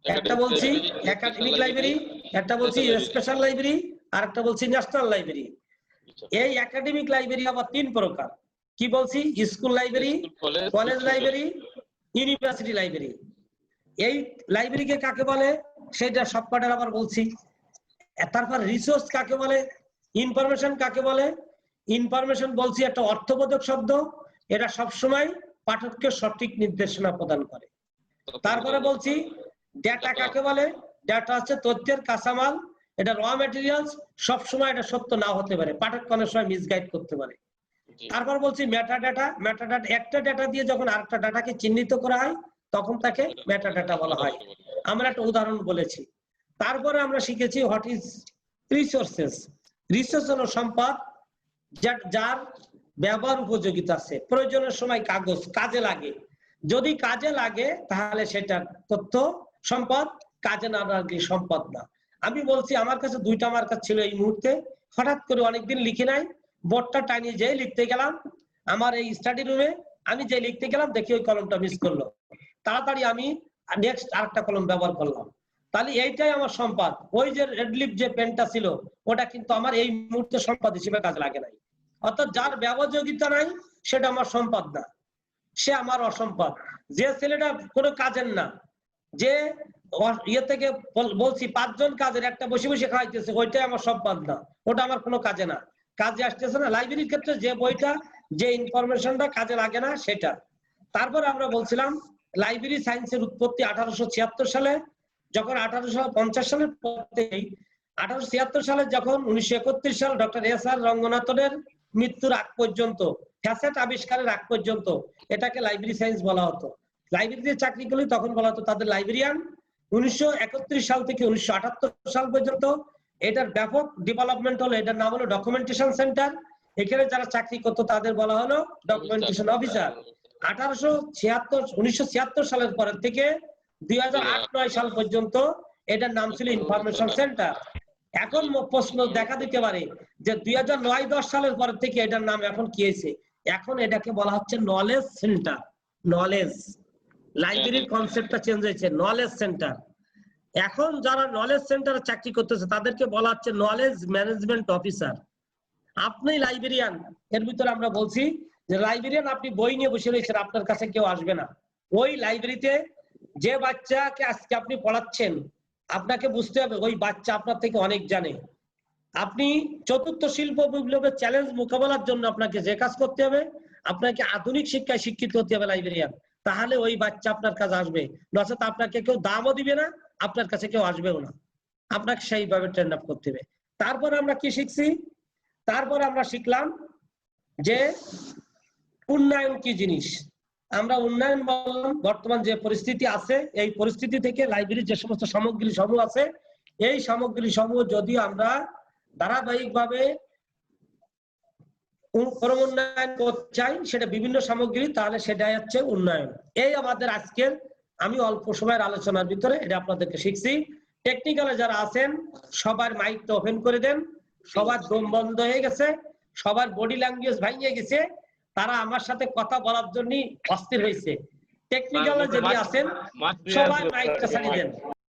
একটা বলছি একাডেমিক লাইব্রেরি, একটা বলছি স্পেশাল লাইব্রেরি, আর একটা বলছি ন্যাশনাল লাইব্রেরি। এই একাডেমিক লাইব্রেরি আবার 3 প্রকার। কি বলছি? School library, college library, university library. এই লাইব্রেরিকে কাকে বলে সেটা সবকটার আবার বলছি। তারপর রিসোর্স কাকে বলে, ইনফরমেশন কাকে বলে। ইনফরমেশন বলছি একটা অর্থবোধক শব্দ, এটা সবসময় পাঠককে সঠিক নির্দেশনা প্রদান করে। তারপরে বলছি ডেটা কাকে বলে, ডেটা হচ্ছে তথ্যের কাঁচামাল, এটা র ম্যাটেরিয়ালস, সবসময় এটা সত্য না হতে পারে, পাঠককে অনেক সময় মিসগাইড করতে পারে। তারপর বলছি মেটাডাটা, মেটাডাটা একটা ডেটা দিয়ে যখন আরেকটা ডাটাকে চিহ্নিত করা হয় তখন তাকে মেটাডাটা বলা হয়। আমরা একটা উদাহরণ বলেছি। তারপরে আমরা শিখেছি হোয়াট ইজ রিসোর্সেস। রিসোর্স হলো সম্পদ যার ব্যবহার উপযোগিতা আছে, প্রয়োজনের সময় কাগজ কাজে লাগে, যদি কাজে লাগে তাহলে সেটা তথ্য সম্পদ, কাজে না লাগলে সম্পদ না। আমি বলছি আমার কাছে 2টা মার্কার ছিল এই মুহূর্তে, হঠাৎ করে অনেকদিন লিখি নাই, বোর্ডটা টানিয়ে যেয়ে লিখতে গেলাম আমার এই স্টাডি রুমে, আমি যে লিখতে গেলাম দেখি ওই কলমটা মিস করলো, তাড়াতাড়ি আমি নেক্সট আরেকটা কলম ব্যবহার করলাম। তাহলে এইটাই আমার সম্পদ। ওই যে রেডলিপ যে পেনটা ছিল ওটা কিন্তু আমার এই মুহূর্তে সম্পদ হিসেবে কাজে লাগে নাই। অর্থাৎ যার ব্যবহারযোগ্যতা নাই সেটা আমার সম্পদ না, সে আমার অসম্পদ। যে ছেলেটা কোনো কাজের না, যে ইয়ে থেকে বলছি 5 জন কাজের, একটা বসে বসে খাইতেছে, ওইটাই আমার সম্পদ না, ওটা আমার কোনো কাজে না, কাজে আসতেছে না। লাইব্রেরির ক্ষেত্রে যে বইটা, যে ইনফরমেশনটা কাজে লাগে না সেটা। তারপর আমরা বলছিলাম লাইব্রেরি সায়েন্সের উৎপত্তি 1876 সালে, যখন 1850 সালের পর থেকেই 1876 সালে যখন 1931 সাল ডক্টর এস.আর. রঙ্গনাথনের মৃত্যুর আগ পর্যন্ত, ফ্যাসেট আবিষ্কারের আগ পর্যন্ত এটাকে লাইব্রেরি সায়েন্স বলা হতো। লাইব্রেরিতে চাকরি করলে তখন বলা হতো তাদের লাইব্রেরিয়ান। 1931 সাল থেকে 1978 সাল পর্যন্ত এটার ব্যাপক ডেভেলপমেন্ট হলো, এটার নাম হলো ডকুমেন্টেশন সেন্টার। এখানে যারা চাকরি করতো তাদের বলা হলো ডকুমেন্টেশন অফিসার। 1976 সালের পর থেকে 2008-9 সাল পর্যন্ত এটার নাম ছিল ইনফরমেশন সেন্টার। এখন প্রশ্ন দেখা দিতে পারে যে 2009-10 সালের পর থেকে এটার নাম এখন কি হয়েছে, এখন এটাকে বলা হচ্ছে নলেজ সেন্টার। নলেজ, লাইব্রেরির কনসেপ্টটা চেঞ্জ হয়েছে, নলেজ সেন্টার। এখন যারা নলেজ সেন্টারে চাকরি করতেছে তাদেরকে বলা হচ্ছে নলেজ ম্যানেজমেন্ট অফিসার। আপনি লাইব্রেরিয়ান, এর ভিতরে আমরা বলছি যে লাইব্রেরিয়ান আপনি বই নিয়ে বসে রয়েছেন, আপনার কাছে কেউ আসবে না। ওই লাইব্রেরিতে যে বাচ্চাকে আজকে আপনি পড়াচ্ছেন আপনাকে বুঝতে হবে ওই বাচ্চা আপনার থেকে অনেক জানে। আপনি 4র্থ শিল্প বিপ্লবের চ্যালেঞ্জ মোকাবেলার জন্য আপনাকে যে কাজ করতে হবে, আপনাকে আধুনিক শিক্ষায় শিক্ষিত হতে হবে লাইব্রেরিয়ান, তাহলে ওই বাচ্চা আপনার কাছে আসবে, নচেত আপনাকে কেউ দামও দিবে না, আপনার কাছে কেউ আসবেও না। আপনাকে সেইভাবে ট্রেন আপ করতে হবে। তারপর আমরা কি শিখছি? তারপর আমরা শিখলাম যে উন্নয়ন কি জিনিস। আমরা উন্নয়ন বললাম, বর্তমান যে পরিস্থিতি আছে এই পরিস্থিতি থেকে লাইব্রেরির যে সমস্ত সামগ্রী সমূহ আছে এই সামগ্রী সমূহ যদি আমরা ধারাবাহিকভাবে উন্নয়ন করতে চাই, সেটা বিভিন্ন সামগ্রী, তাহলে সেটাই হচ্ছে উন্নয়ন। এই আমাদের আজকের, আমি অল্প সময়ের আলোচনার ভিতরে এটা আপনাদেরকে শিখছি। টেকনিক্যালে যারা আছেন সবার মাইকটা ওপেন করে দেন, সবার দম বন্ধ হয়ে গেছে, সবার বডি ল্যাঙ্গুয়েজ ভাঙিয়ে গেছে, তারা আমার সাথে কথা বলার জন্য অস্থির হয়েছে। টেকনিক্যালে যদি আছেন সবার মাইকটা ছাড়িয়ে দেন।